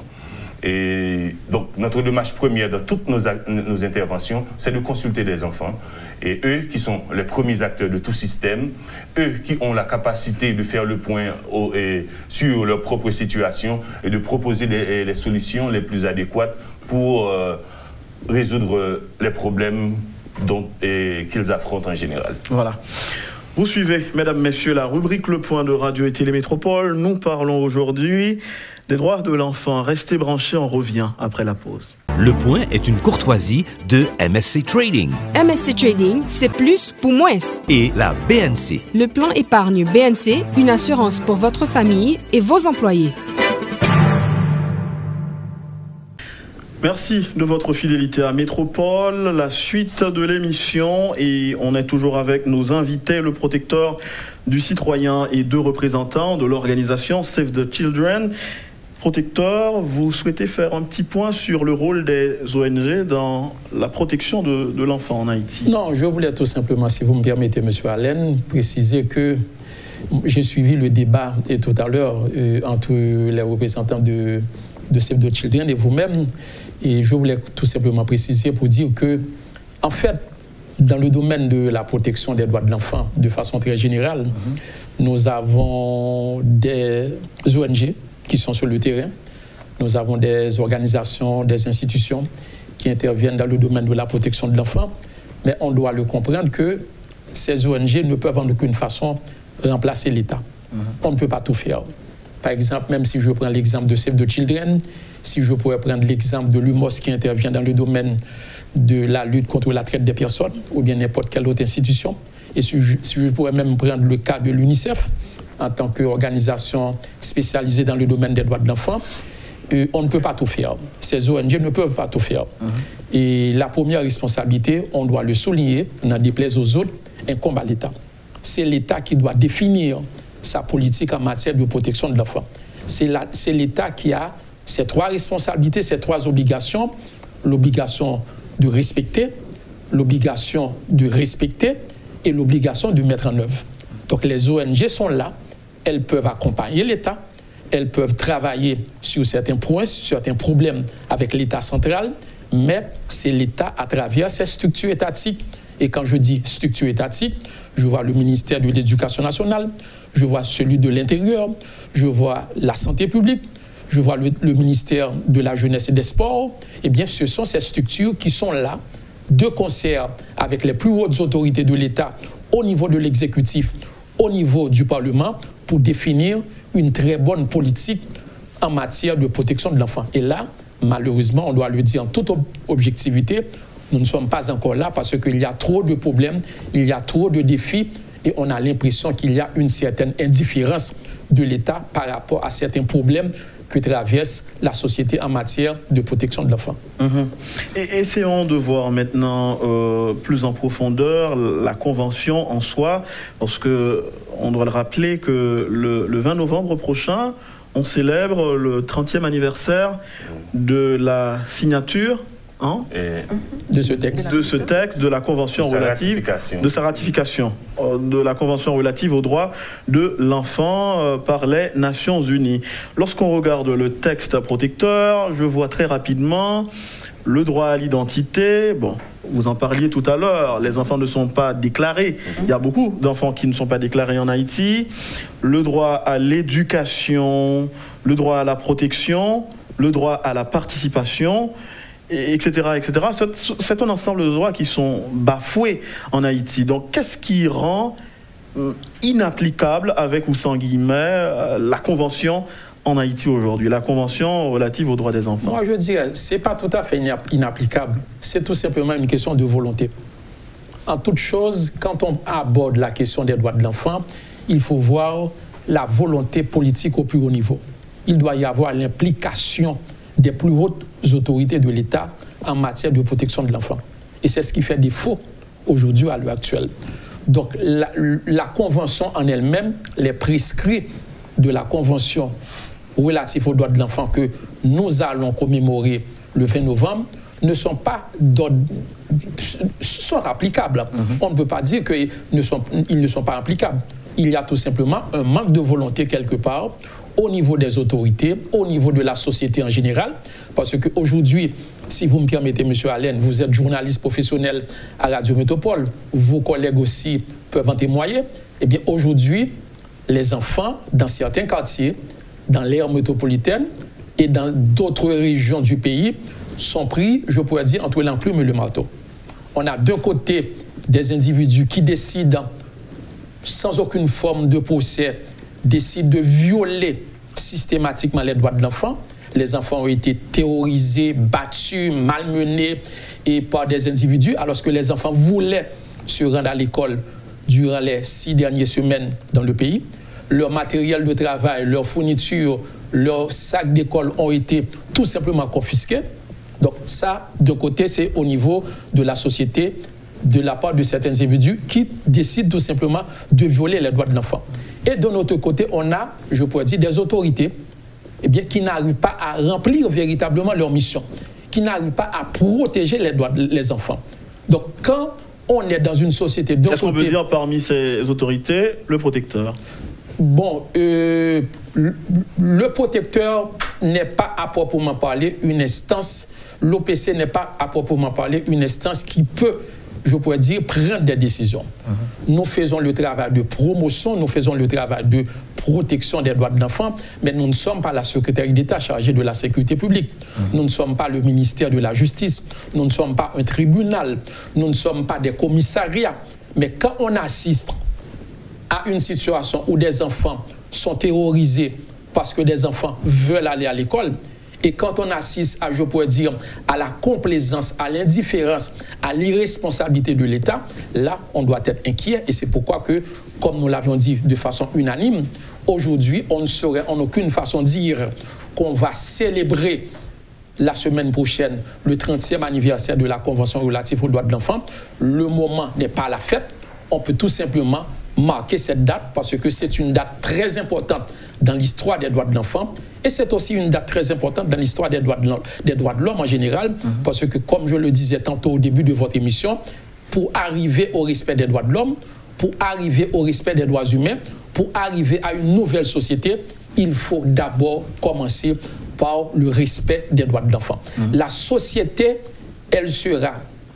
Et donc, notre démarche première dans toutes nos interventions, c'est de consulter des enfants. Et eux qui sont les premiers acteurs de tout système, eux qui ont la capacité de faire le point sur leur propre situation et de proposer les solutions les plus adéquates pour résoudre les problèmes qu'ils affrontent en général. Voilà. Vous suivez, mesdames, messieurs, la rubrique Le Point de Radio et Télémétropole. Nous parlons aujourd'hui des droits de l'enfant. Restez branchés, on revient après la pause. Le Point est une courtoisie de MSC Trading. MSC Trading, c'est plus pour moins. Et la BNC. Le plan épargne BNC, une assurance pour votre famille et vos employés. Merci de votre fidélité à Métropole. La suite de l'émission, et on est toujours avec nos invités, le protecteur du citoyen et 2 représentants de l'organisation Save the Children. Protecteur, vous souhaitez faire un petit point sur le rôle des ONG dans la protection de l'enfant en Haïti? Non, je voulais tout simplement, si vous me permettez, M. Allen, préciser que j'ai suivi le débat tout à l'heure entre les représentants de Save the Children et vous-même. Et je voulais tout simplement préciser pour dire que, en fait, dans le domaine de la protection des droits de l'enfant, de façon très générale, nous avons des ONG qui sont sur le terrain, nous avons des organisations, des institutions qui interviennent dans le domaine de la protection de l'enfant, mais on doit le comprendre que ces ONG ne peuvent en aucune façon remplacer l'État. On ne peut pas tout faire. Par exemple, même si je prends l'exemple de Save the Children, si je pourrais prendre l'exemple de l'UMOS qui intervient dans le domaine de la lutte contre la traite des personnes, ou bien n'importe quelle autre institution, et si je pourrais même prendre le cas de l'UNICEF, en tant qu'organisation spécialisée dans le domaine des droits de l'enfant, on ne peut pas tout faire. Ces ONG ne peuvent pas tout faire. Et la première responsabilité, on doit le souligner, n'en déplaise aux autres, incombe à l'État. C'est l'État qui doit définir sa politique en matière de protection de l'enfant. C'est l'État qui a ces 3 responsabilités, ces 3 obligations, l'obligation de respecter, l'obligation de respecter et l'obligation de mettre en œuvre. Donc les ONG sont là, elles peuvent accompagner l'État, elles peuvent travailler sur certains points, sur certains problèmes avec l'État central, mais c'est l'État à travers ces structures étatiques. Et quand je dis structure étatique, je vois le ministère de l'Éducation nationale, je vois celui de l'Intérieur, je vois la santé publique, je vois le ministère de la Jeunesse et des Sports. Eh bien, ce sont ces structures qui sont là, de concert avec les plus hautes autorités de l'État, au niveau de l'exécutif, au niveau du Parlement, pour définir une très bonne politique en matière de protection de l'enfant. Et là, malheureusement, on doit le dire en toute objectivité, nous ne sommes pas encore là parce qu'il y a trop de problèmes, il y a trop de défis et on a l'impression qu'il y a une certaine indifférence de l'État par rapport à certains problèmes que traverse la société en matière de protection de l'enfant. Et essayons de voir maintenant plus en profondeur la Convention en soi, parce qu'on doit le rappeler que le 20 novembre prochain, on célèbre le 30e anniversaire de la signature de ce texte. De ce texte, de la Convention relative, de sa ratification, de la Convention relative aux droits de l'enfant par les Nations Unies. Lorsqu'on regarde le texte protecteur, je vois très rapidement le droit à l'identité. Bon, vous en parliez tout à l'heure, les enfants ne sont pas déclarés. Il y a beaucoup d'enfants qui ne sont pas déclarés en Haïti. Le droit à l'éducation, le droit à la protection, le droit à la participation, etc., etc. C'est un ensemble de droits qui sont bafoués en Haïti. Donc, qu'est-ce qui rend inapplicable, avec ou sans guillemets, la Convention en Haïti aujourd'hui, la Convention relative aux droits des enfants? Moi, je dirais, ce n'est pas tout à fait inapplicable. C'est tout simplement une question de volonté. En toute chose, quand on aborde la question des droits de l'enfant, il faut voir la volonté politique au plus haut niveau. Il doit y avoir l'implication des plus hautes autorités de l'État en matière de protection de l'enfant. Et c'est ce qui fait défaut aujourd'hui à l'heure actuelle. Donc, la Convention en elle-même, les prescrits de la Convention relative aux droits de l'enfant que nous allons commémorer le 20 novembre ne sont pas sont applicables. On ne peut pas dire qu'ils ne sont pas applicables. Il y a tout simplement un manque de volonté quelque part au niveau des autorités, au niveau de la société en général, parce qu'aujourd'hui, si vous me permettez, M. Allen, vous êtes journaliste professionnel à Radio Métropole, vos collègues aussi peuvent en témoigner. Eh bien, aujourd'hui, les enfants, dans certains quartiers, dans l'aire métropolitaine et dans d'autres régions du pays, sont pris, je pourrais dire, entre l'enclume et le marteau. On a d'un côté des individus qui décident, sans aucune forme de procès, décident de violer systématiquement les droits de l'enfant. Les enfants ont été terrorisés, battus, malmenés et par des individus, alors que les enfants voulaient se rendre à l'école durant les 6 dernières semaines dans le pays. Leur matériel de travail, leurs fournitures, leurs sacs d'école ont été tout simplement confisqués. Donc ça, d'un côté, c'est au niveau de la société, de la part de certains individus qui décident tout simplement de violer les droits de l'enfant. Et de notre côté, on a, je pourrais dire, des autorités qui n'arrivent pas à remplir véritablement leur mission, qui n'arrivent pas à protéger les droits des enfants. Donc quand on est dans une société... Qu'est-ce qu'on peut dire parmi ces autorités? Le protecteur. Bon, le protecteur n'est pas à proprement parler une instance, l'OPC n'est pas à proprement parler une instance qui peut, je pourrais dire, prendre des décisions. Nous faisons le travail de promotion, nous faisons le travail de protection des droits de l'enfant, mais nous ne sommes pas la secrétaire d'État chargée de la sécurité publique. Nous ne sommes pas le ministère de la Justice, nous ne sommes pas un tribunal, nous ne sommes pas des commissariats. Mais quand on assiste à une situation où des enfants sont terrorisés parce que des enfants veulent aller à l'école, et quand on assiste à, je pourrais dire, à la complaisance, à l'indifférence, à l'irresponsabilité de l'État, là, on doit être inquiet. Et c'est pourquoi que, comme nous l'avions dit de façon unanime, aujourd'hui, on ne saurait en aucune façon dire qu'on va célébrer la semaine prochaine le 30e anniversaire de la Convention relative aux droits de l'enfant. Le moment n'est pas la fête. On peut tout simplement marquer cette date parce que c'est une date très importante dans l'histoire des droits de l'enfant et c'est aussi une date très importante dans l'histoire des droits de l'homme en général parce que, comme je le disais tantôt au début de votre émission, pour arriver au respect des droits de l'homme, pour arriver au respect des droits humains, pour arriver à une nouvelle société, il faut d'abord commencer par le respect des droits de l'enfant. La société, elle sera,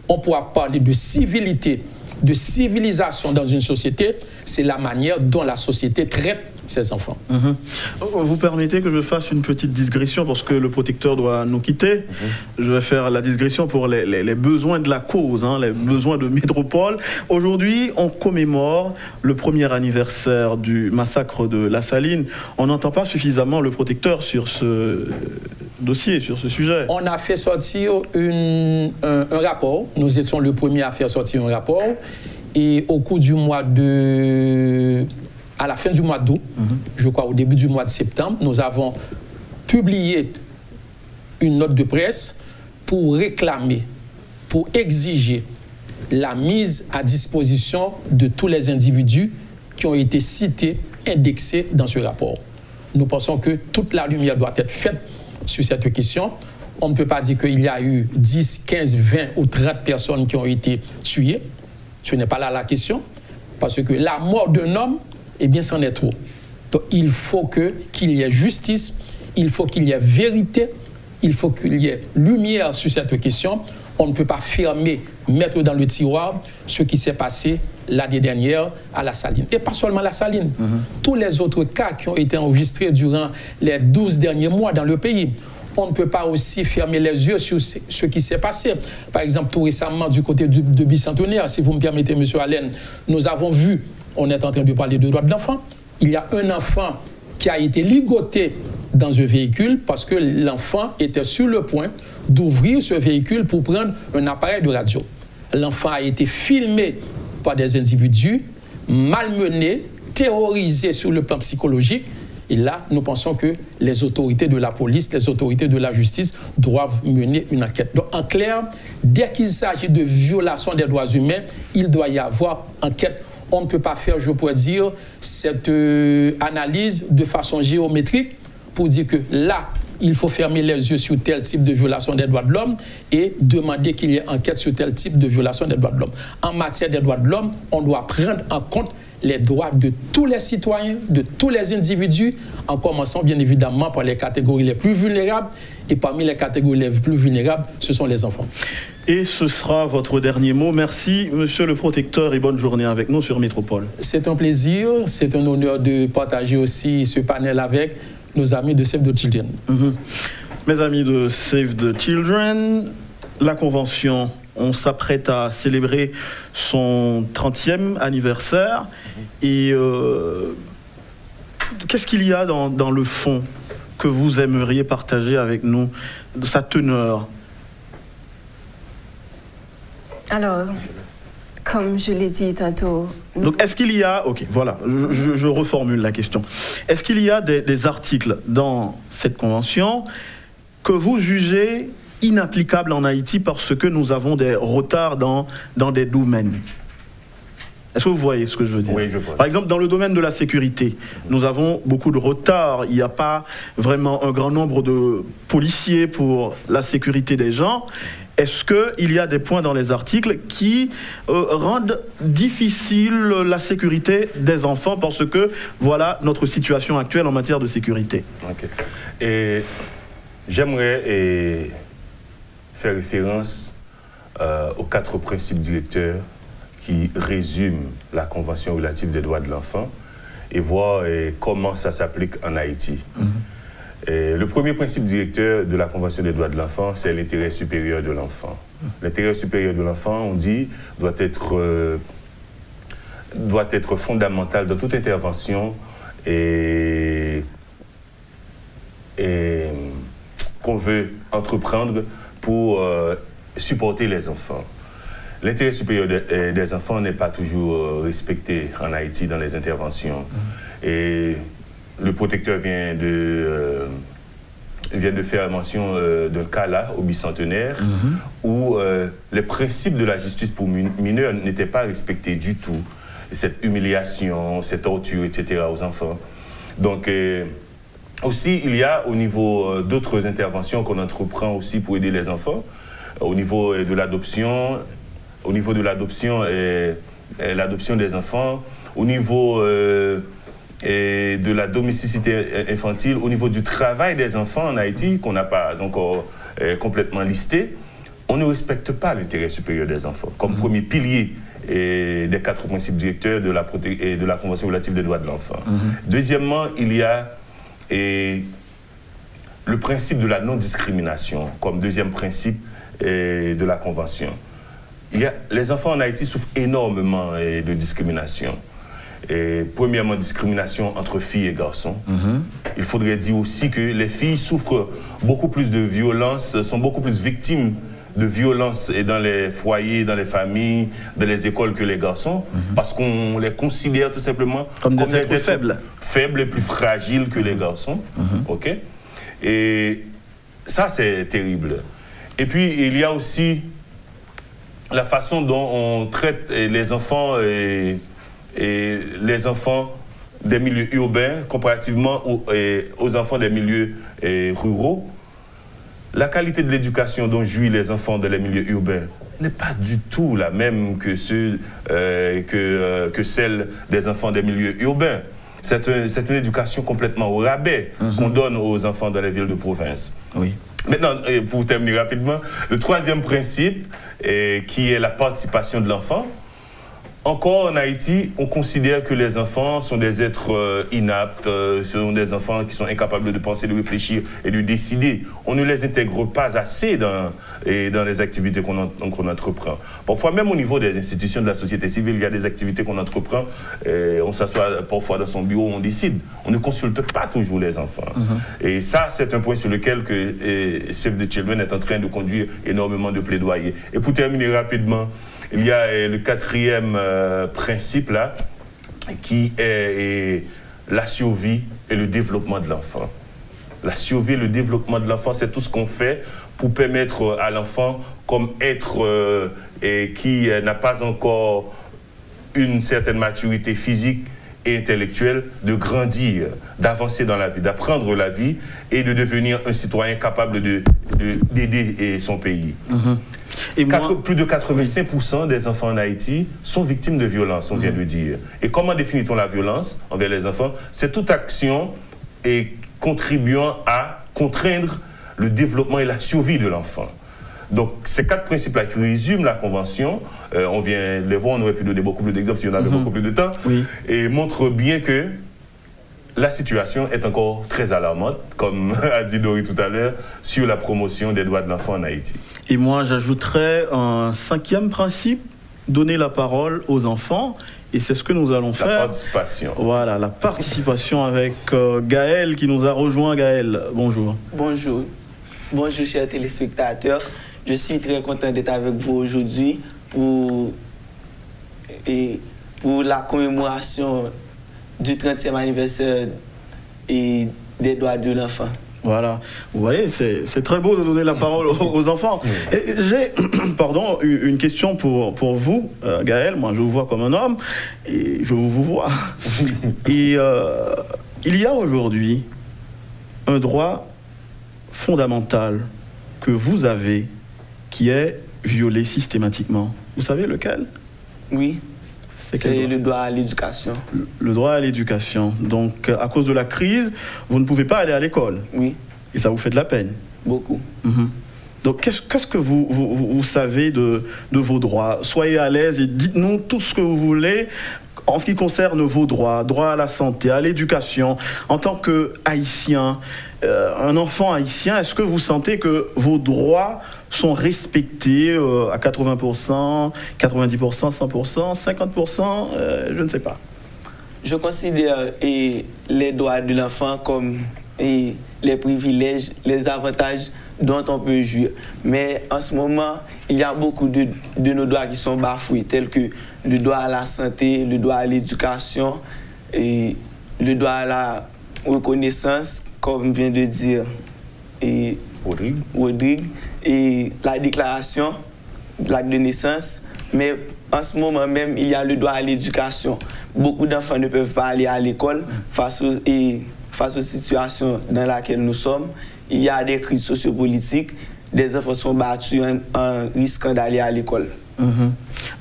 on pourra parler de civilité, de civilisation dans une société, c'est la manière dont la société traite ses enfants. Vous permettez que je fasse une petite digression parce que le protecteur doit nous quitter. Je vais faire la digression pour les besoins de la cause, les besoins de Métropole. Aujourd'hui, on commémore le 1er anniversaire du massacre de La Saline. On n'entend pas suffisamment le protecteur sur ce dossier, sur ce sujet. On a fait sortir un rapport. Nous étions le premier à faire sortir un rapport. Et au cours du mois de... À la fin du mois d'août, je crois au début du mois de septembre, nous avons publié une note de presse pour réclamer, pour exiger la mise à disposition de tous les individus qui ont été cités, indexés dans ce rapport. Nous pensons que toute la lumière doit être faite sur cette question. on ne peut pas dire qu'il y a eu 10, 15, 20 ou 30 personnes qui ont été tuées. Ce n'est pas là la question. Parce que la mort d'un homme, eh bien, c'en est trop. Donc, il faut qu'il y ait justice, il faut qu'il y ait vérité, il faut qu'il y ait lumière sur cette question. On ne peut pas fermer, mettre dans le tiroir ce qui s'est passé l'année dernière à la Saline. Et pas seulement la Saline. Tous les autres cas qui ont été enregistrés durant les 12 derniers mois dans le pays. On ne peut pas aussi fermer les yeux sur ce qui s'est passé. Par exemple, tout récemment, du côté de Bicentenaire, si vous me permettez, M. Allen, nous avons vu, on est en train de parler de droits de l'enfant, il y a un enfant qui a été ligoté dans un véhicule parce que l'enfant était sur le point d'ouvrir ce véhicule pour prendre un appareil de radio. L'enfant a été filmé par des individus malmenés, terrorisés sur le plan psychologique. Et là, nous pensons que les autorités de la police, les autorités de la justice doivent mener une enquête. Donc, en clair, dès qu'il s'agit de violation des droits humains, il doit y avoir enquête. On ne peut pas faire, je pourrais dire, cette analyse de façon géométrique pour dire que là, il faut fermer les yeux sur tel type de violation des droits de l'homme et demander qu'il y ait enquête sur tel type de violation des droits de l'homme. En matière des droits de l'homme, on doit prendre en compte les droits de tous les citoyens, de tous les individus, en commençant bien évidemment par les catégories les plus vulnérables. Et parmi les catégories les plus vulnérables, ce sont les enfants. Et ce sera votre dernier mot. Merci, monsieur le protecteur, et bonne journée avec nous sur Métropole. C'est un plaisir, c'est un honneur de partager aussi ce panel avec nos amis de Save the Children. Mes amis de Save the Children, la Convention, on s'apprête à célébrer son 30e anniversaire. Et qu'est-ce qu'il y a dans le fond que vous aimeriez partager avec nous, de sa teneur? Alors, comme je l'ai dit tantôt... Donc, est-ce qu'il y a... Ok, voilà, je reformule la question. Est-ce qu'il y a des articles dans cette convention que vous jugez inapplicables en Haïti parce que nous avons des retards dans des domaines? Est-ce que vous voyez ce que je veux dire? Oui, je vois. Par exemple, dans le domaine de la sécurité, nous avons beaucoup de retard. Il n'y a pas vraiment un grand nombre de policiers pour la sécurité des gens. Est-ce qu'il y a des points dans les articles qui rendent difficile la sécurité des enfants parce que voilà notre situation actuelle en matière de sécurité? Okay. Et j'aimerais faire référence aux 4 principes directeurs qui résument la Convention relative des droits de l'enfant et voir comment ça s'applique en Haïti. Le premier principe directeur de la Convention des droits de l'enfant, c'est l'intérêt supérieur de l'enfant. L'intérêt supérieur de l'enfant, on dit, doit être fondamental dans toute intervention qu'on veut entreprendre pour supporter les enfants. L'intérêt supérieur des enfants n'est pas toujours respecté en Haïti dans les interventions. Et le protecteur vient de faire mention d'un cas là, au Bicentenaire, où les principes de la justice pour mineurs n'étaient pas respectés du tout. Cette humiliation, cette torture, etc. aux enfants. Donc, aussi, il y a au niveau d'autres interventions qu'on entreprend aussi pour aider les enfants, au niveau de l'adoption, l'adoption des enfants, au niveau de la domesticité infantile, au niveau du travail des enfants en Haïti, qu'on n'a pas encore complètement listé. On ne respecte pas l'intérêt supérieur des enfants comme premier pilier des 4 principes directeurs de la Convention relative des droits de l'enfant. Deuxièmement, il y a le principe de la non-discrimination comme deuxième principe de la Convention. Les enfants en Haïti souffrent énormément de discrimination. Premièrement, discrimination entre filles et garçons. Il faudrait dire aussi que les filles souffrent beaucoup plus de violence, sont beaucoup plus victimes de violence dans les foyers, dans les familles, dans les écoles que les garçons, parce qu'on les considère tout simplement comme des êtres faibles. Faibles et plus fragiles que les garçons. OK? Et ça, c'est terrible. Et puis, il y a aussi la façon dont on traite les enfants et les enfants des milieux urbains comparativement aux enfants des milieux ruraux. la qualité de l'éducation dont jouissent les enfants dans les milieux urbains n'est pas du tout la même que celle des enfants des milieux urbains. C'est une éducation complètement au rabais qu'on donne aux enfants dans les villes de province. Oui. Maintenant, pour terminer rapidement, le troisième principe, qui est la participation de l'enfant. Encore en Haïti, on considère que les enfants sont des êtres inaptes, sont des enfants qui sont incapables de penser, de réfléchir et de décider. On ne les intègre pas assez dans les activités qu'on entreprend. Parfois, même au niveau des institutions de la société civile, il y a des activités qu'on entreprend, on s'assoit parfois dans son bureau, on décide. On ne consulte pas toujours les enfants. Et ça, c'est un point sur lequel Save the Children est en train de conduire énormément de plaidoyer. Et pour terminer rapidement, il y a le quatrième principe là, qui est la survie et le développement de l'enfant. La survie et le développement de l'enfant, c'est tout ce qu'on fait pour permettre à l'enfant, comme être qui n'a pas encore une certaine maturité physique et intellectuelle, de grandir, d'avancer dans la vie, d'apprendre la vie et de devenir un citoyen capable d'aider son pays. Et plus de 85% des enfants en Haïti sont victimes de violences, on vient de dire. Et comment définit-on la violence envers les enfants? C'est toute action contribuant à contraindre le développement et la survie de l'enfant. Donc, ces 4 principes-là qui résument la Convention, on vient de les voir, on aurait pu donner beaucoup plus d'exemples si on avait beaucoup plus de temps, et montrent bien que la situation est encore très alarmante, comme a dit Dori tout à l'heure, sur la promotion des droits de l'enfant en Haïti. Et moi, j'ajouterais un 5e principe, donner la parole aux enfants. Et c'est ce que nous allons faire. La participation. Voilà, la participation avec Gaël qui nous a rejoint. Gaël, bonjour. Bonjour. Bonjour, chers téléspectateurs. Je suis très content d'être avec vous aujourd'hui pour la commémoration du 30e anniversaire des droits de l'enfant. Voilà, vous voyez, c'est très beau de donner la parole aux enfants. J'ai une question pour vous, Gaël. Moi, je vous vois comme un homme et je vous vois. Et il y a aujourd'hui un droit fondamental que vous avez qui est violé systématiquement. Vous savez lequel? Oui. C'est le droit à l'éducation. Le droit à l'éducation. Donc, à cause de la crise, vous ne pouvez pas aller à l'école. Oui. Et ça vous fait de la peine. Beaucoup. Donc, qu'est-ce que vous savez de vos droits? Soyez à l'aise et dites-nous tout ce que vous voulez en ce qui concerne vos droits. Droit à la santé, à l'éducation. En tant qu'Haïtien, un enfant haïtien, est-ce que vous sentez que vos droits sont respectés à 80%, 90%, 100%, 50%, je ne sais pas. Je considère les droits de l'enfant comme les privilèges, les avantages dont on peut jouir. Mais en ce moment, il y a beaucoup de nos droits qui sont bafoués, tels que le droit à la santé, le droit à l'éducation, et le droit à la reconnaissance, comme vient de dire Rodrigue, et la déclaration de l'acte de naissance. Mais en ce moment même, il y a le droit à l'éducation. Beaucoup d'enfants ne peuvent pas aller à l'école face aux situations dans lesquelles nous sommes. Il y a des crises sociopolitiques, des enfants sont battus en risquant d'aller à l'école.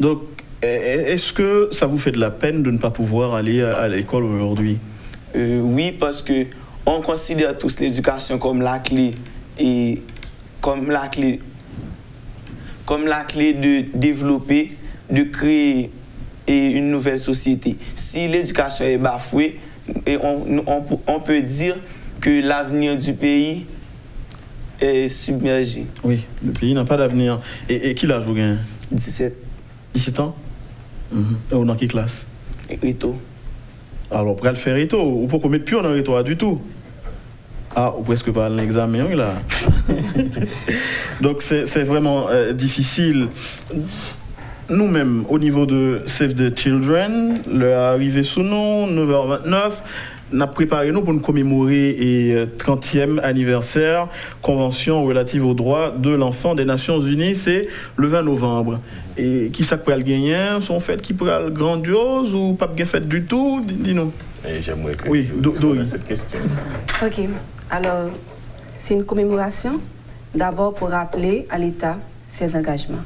Donc, est-ce que ça vous fait de la peine de ne pas pouvoir aller à l'école aujourd'hui? Oui, parce qu'on considère tous l'éducation comme la clé comme la clé de développer, de créer une nouvelle société. Si l'éducation est bafouée, on peut dire que l'avenir du pays est submergé. Oui, le pays n'a pas d'avenir. Et qui l'âge vous gagnez? 17. 17 ans? Ou dans quelle classe? Rito. Alors, pour le faire Rito, ou pour qu'on mette plus en Rito du tout? Ah, ou presque pas l'examen, là. Donc, c'est vraiment difficile. Nous-mêmes, au niveau de Save the Children, l'arrivée sous nous, 9h29, nous avons préparé nous pour nous commémorer le 30e anniversaire Convention relative aux droits de l'enfant des Nations Unies. C'est le 20 novembre. Et qui ça pourrait le gagner? Sont fêtes qui pourrait le grandiose ou pas bien faites du tout? Dis-nous. J'aimerais que oui, cette question. Ok. Alors, c'est une commémoration, d'abord pour rappeler à l'État ses engagements.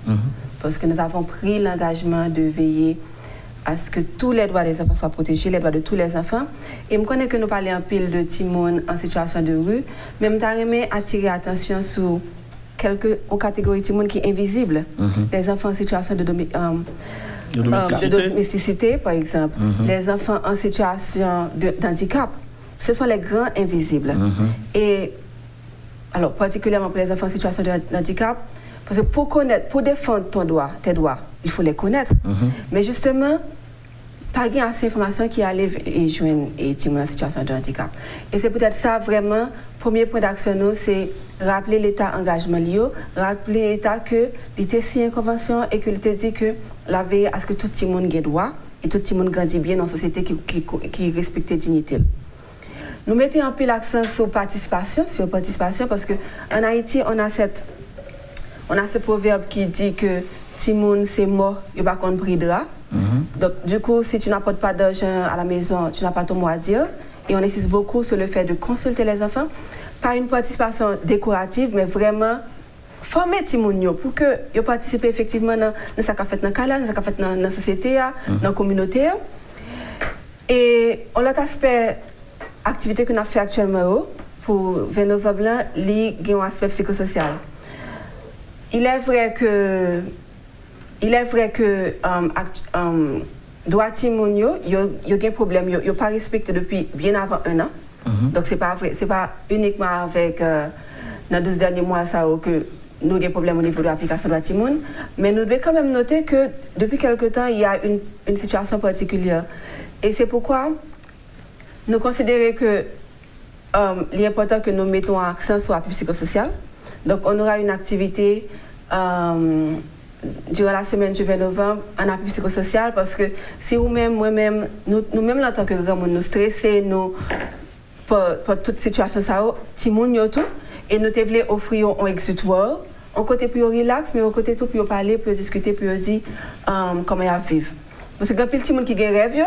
Parce que nous avons pris l'engagement de veiller à ce que tous les droits des enfants soient protégés, les droits de tous les enfants. Et je connais que nous parlons en pile de Timon en situation de rue, mais je voudrais attirer l'attention sur quelques catégories de Timon qui sont invisibles. Les enfants en situation de domesticité, par exemple. Les enfants en situation d'handicap. Ce sont les grands invisibles. Et alors, particulièrement pour les enfants en situation de handicap, parce que pour défendre tes droits, il faut les connaître. Mais justement, pas de assez d'informations qui arrivent et joignent et Timon en situation de handicap. Et c'est peut-être ça vraiment, premier point d'action, c'est rappeler l'État engagement lié, rappeler l'État que l'État signe une convention et que l'État dit que la veille à ce que tout le monde ait droit et tout le monde grandit bien dans une société qui respecte la dignité. Nous mettons un peu l'accent sur participation parce qu'en Haïti, on a ce proverbe qui dit que Timoun c'est mort, il va qu'on bridera. Donc du coup, si tu n'apportes pas d'argent à la maison, tu n'as pas ton mot à dire. Et on insiste beaucoup sur le fait de consulter les enfants, pas une participation décorative, mais vraiment former Timoun pour que ils participent effectivement dans ce qu'on fait dans le dans ce qu'on fait dans la société, dans la communauté. Et l'autre aspect activité que nous fait actuellement pour 20 novembre, il y a un aspect psychosocial. Il est vrai que droit Timoun il y a un problème, il n'a pas respecté depuis bien avant 1 an. Donc c'est pas uniquement avec dans 12 derniers mois ça que nous avons des problèmes au niveau de l'application de droit Timoun, mais nous devons quand même noter que depuis quelque temps il y a une situation particulière. Et c'est pourquoi nous considérons que il est important que nous mettons accent sur l'appui psychosocial. Donc, on aura une activité durant la semaine du 20 novembre en appui psychosocial parce que si nous-mêmes, moi-même, nous-mêmes, en tant que grand monde, nous stressons pour toute situation, Timoun tout, et nous voulons offrir un exutoire, un côté pour relax, mais un côté tout pour parler, pour discuter, pour dire comment ils vivent. Parce que quand il y a des gens qui ont rêve,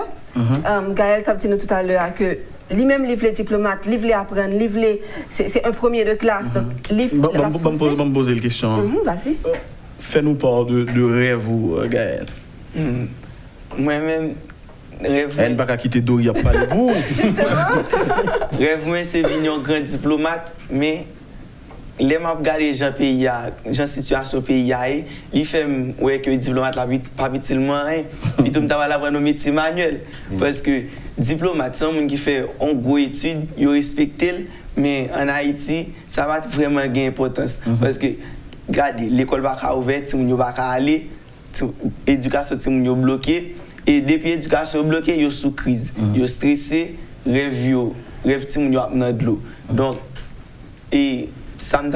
Gaël t'a dit tout à l'heure que lui-même livre les diplomates, livre les apprendre, c'est un premier de classe. Donc, livre la me poser une question. Vas-y. Fais-nous part de rêve, Gaël. Moi-même, rêve. Elle ne va pas quitter Dori à parler de vous. Rêve, moi, c'est venir un grand diplomate, mais les m'a regardé les gens pays, gens situation pays, il fait ouais que diplomate là pas petitement hein. Puis tout m'ta va prendre métier manuel parce que diplomate c'est un monde qui fait en gros études, il respecte mais en Haïti, ça va vraiment gagner importance parce que regardez, l'école va pas ouverte, ti moun va pas aller, éducation ti moun bloqué et depuis éducation bloquée, yo sous crise, yo stressé, rêve ti moun dans de l'eau. Donc et ça me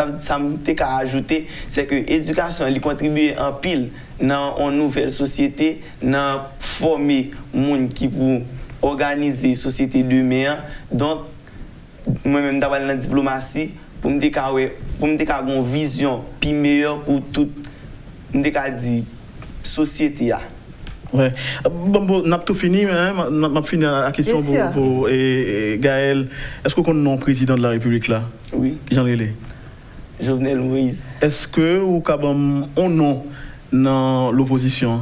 qu'à ajouter, c'est que l'éducation contribue en pile dans une nouvelle société, dans former les gens qui pour organiser la société demain. Donc, moi-même, dans la diplomatie, pour me dire une vision plus meilleure pour toute la société. Ouais. Bon, on a tout fini, mais on a fini la question pour Gaël. Est-ce qu'on a un président de la République là? Oui. Jean-Lélé. Jovenel Moïse. Est-ce que vous avez un nom dans l'opposition?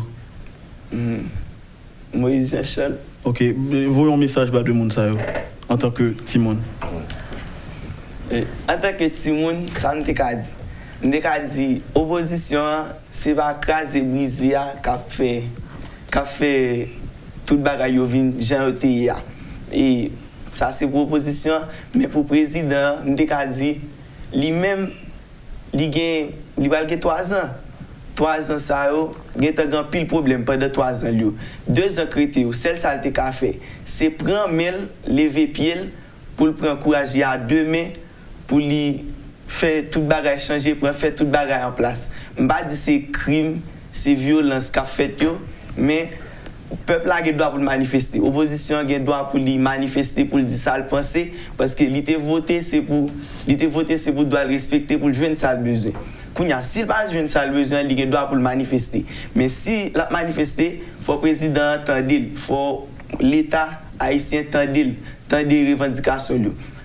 Moïse Jean-Charles. Ok, voyons un message de Mounsayo en tant que Timon. En tant que Timon, ça ne te dit. Je te dit, l'opposition, c'est pas craser briser qui fait tout le bagage Jean Oteya. Et ça, c'est pour l'opposition, mais pour le président, je te dit, lui-même, il va avoir 3 ans. 3 ans, ça il y a un pile problème pendant 3 ans. 2 ans, celle ça a fait, c'est prendre mail, lever pied pour prendre courage à 2 mains pour lui faire tout le bagage changer, pour faire tout le bagage en place. Je ne dis pas que c'est crime, c'est violence qu'a fait, mais le peuple a le droit pour manifester. L'opposition a le droit pour manifester, pour dire ça le penser, parce que l'ité voté, c'est pour doit le respecter, pour le jouer ça le besoin. Si il pas jouer ça le besoin, il a le droit pour le manifester. Mais si il a manifesté, il faut le président entendre, il faut l'État haïtien entendre les revendications.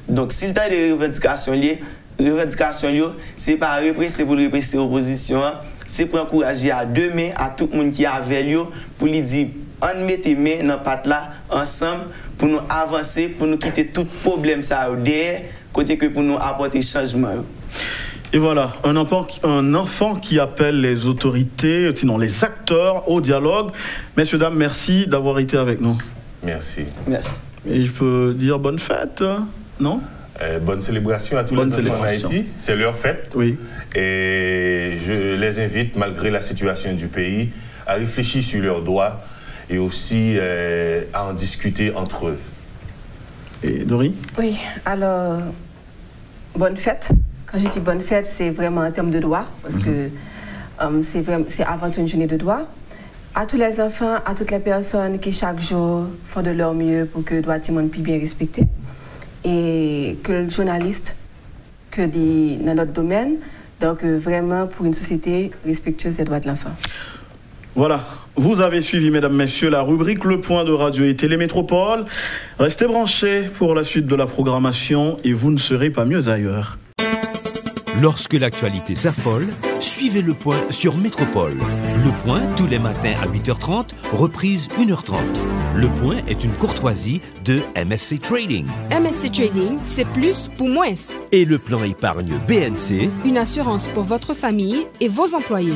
Donc, s'il a des revendications liées, revendication, c'est pas répresser pour répresser l'opposition, c'est pour encourager à demain à tout le monde qui est avec lui pour lui dire on mette main dans patte là ensemble pour nous avancer, pour nous quitter tout problème ça derrière, côté que pour nous apporter changement. Et voilà, un enfant qui appelle les autorités, sinon les acteurs au dialogue. Messieurs, dames, merci d'avoir été avec nous. Merci. Merci. Et je peux dire bonne fête, non? Bonne célébration à tous les enfants en Haïti. C'est leur fête. Oui. Et je les invite, malgré la situation du pays, à réfléchir sur leurs droits et aussi à en discuter entre eux. Et Dori? Oui, alors, bonne fête. Quand je dis bonne fête, c'est vraiment en termes de droits, parce que c'est avant tout une journée de droits. À tous les enfants, à toutes les personnes qui chaque jour font de leur mieux pour que le droit de monde puisse bien respecter. Et que le journaliste, que dans notre domaine, donc vraiment pour une société respectueuse des droits de l'enfant. Voilà, vous avez suivi, mesdames, messieurs, la rubrique Le Point de Radio et Télémétropole. Restez branchés pour la suite de la programmation et vous ne serez pas mieux ailleurs. Lorsque l'actualité s'affole, suivez Le Point sur Métropole. Le Point, tous les matins à 8h30, reprise 1h30. Le Point est une courtoisie de MSC Trading. MSC Trading, c'est plus pour moins. Et le plan épargne BNC, Une assurance pour votre famille et vos employés.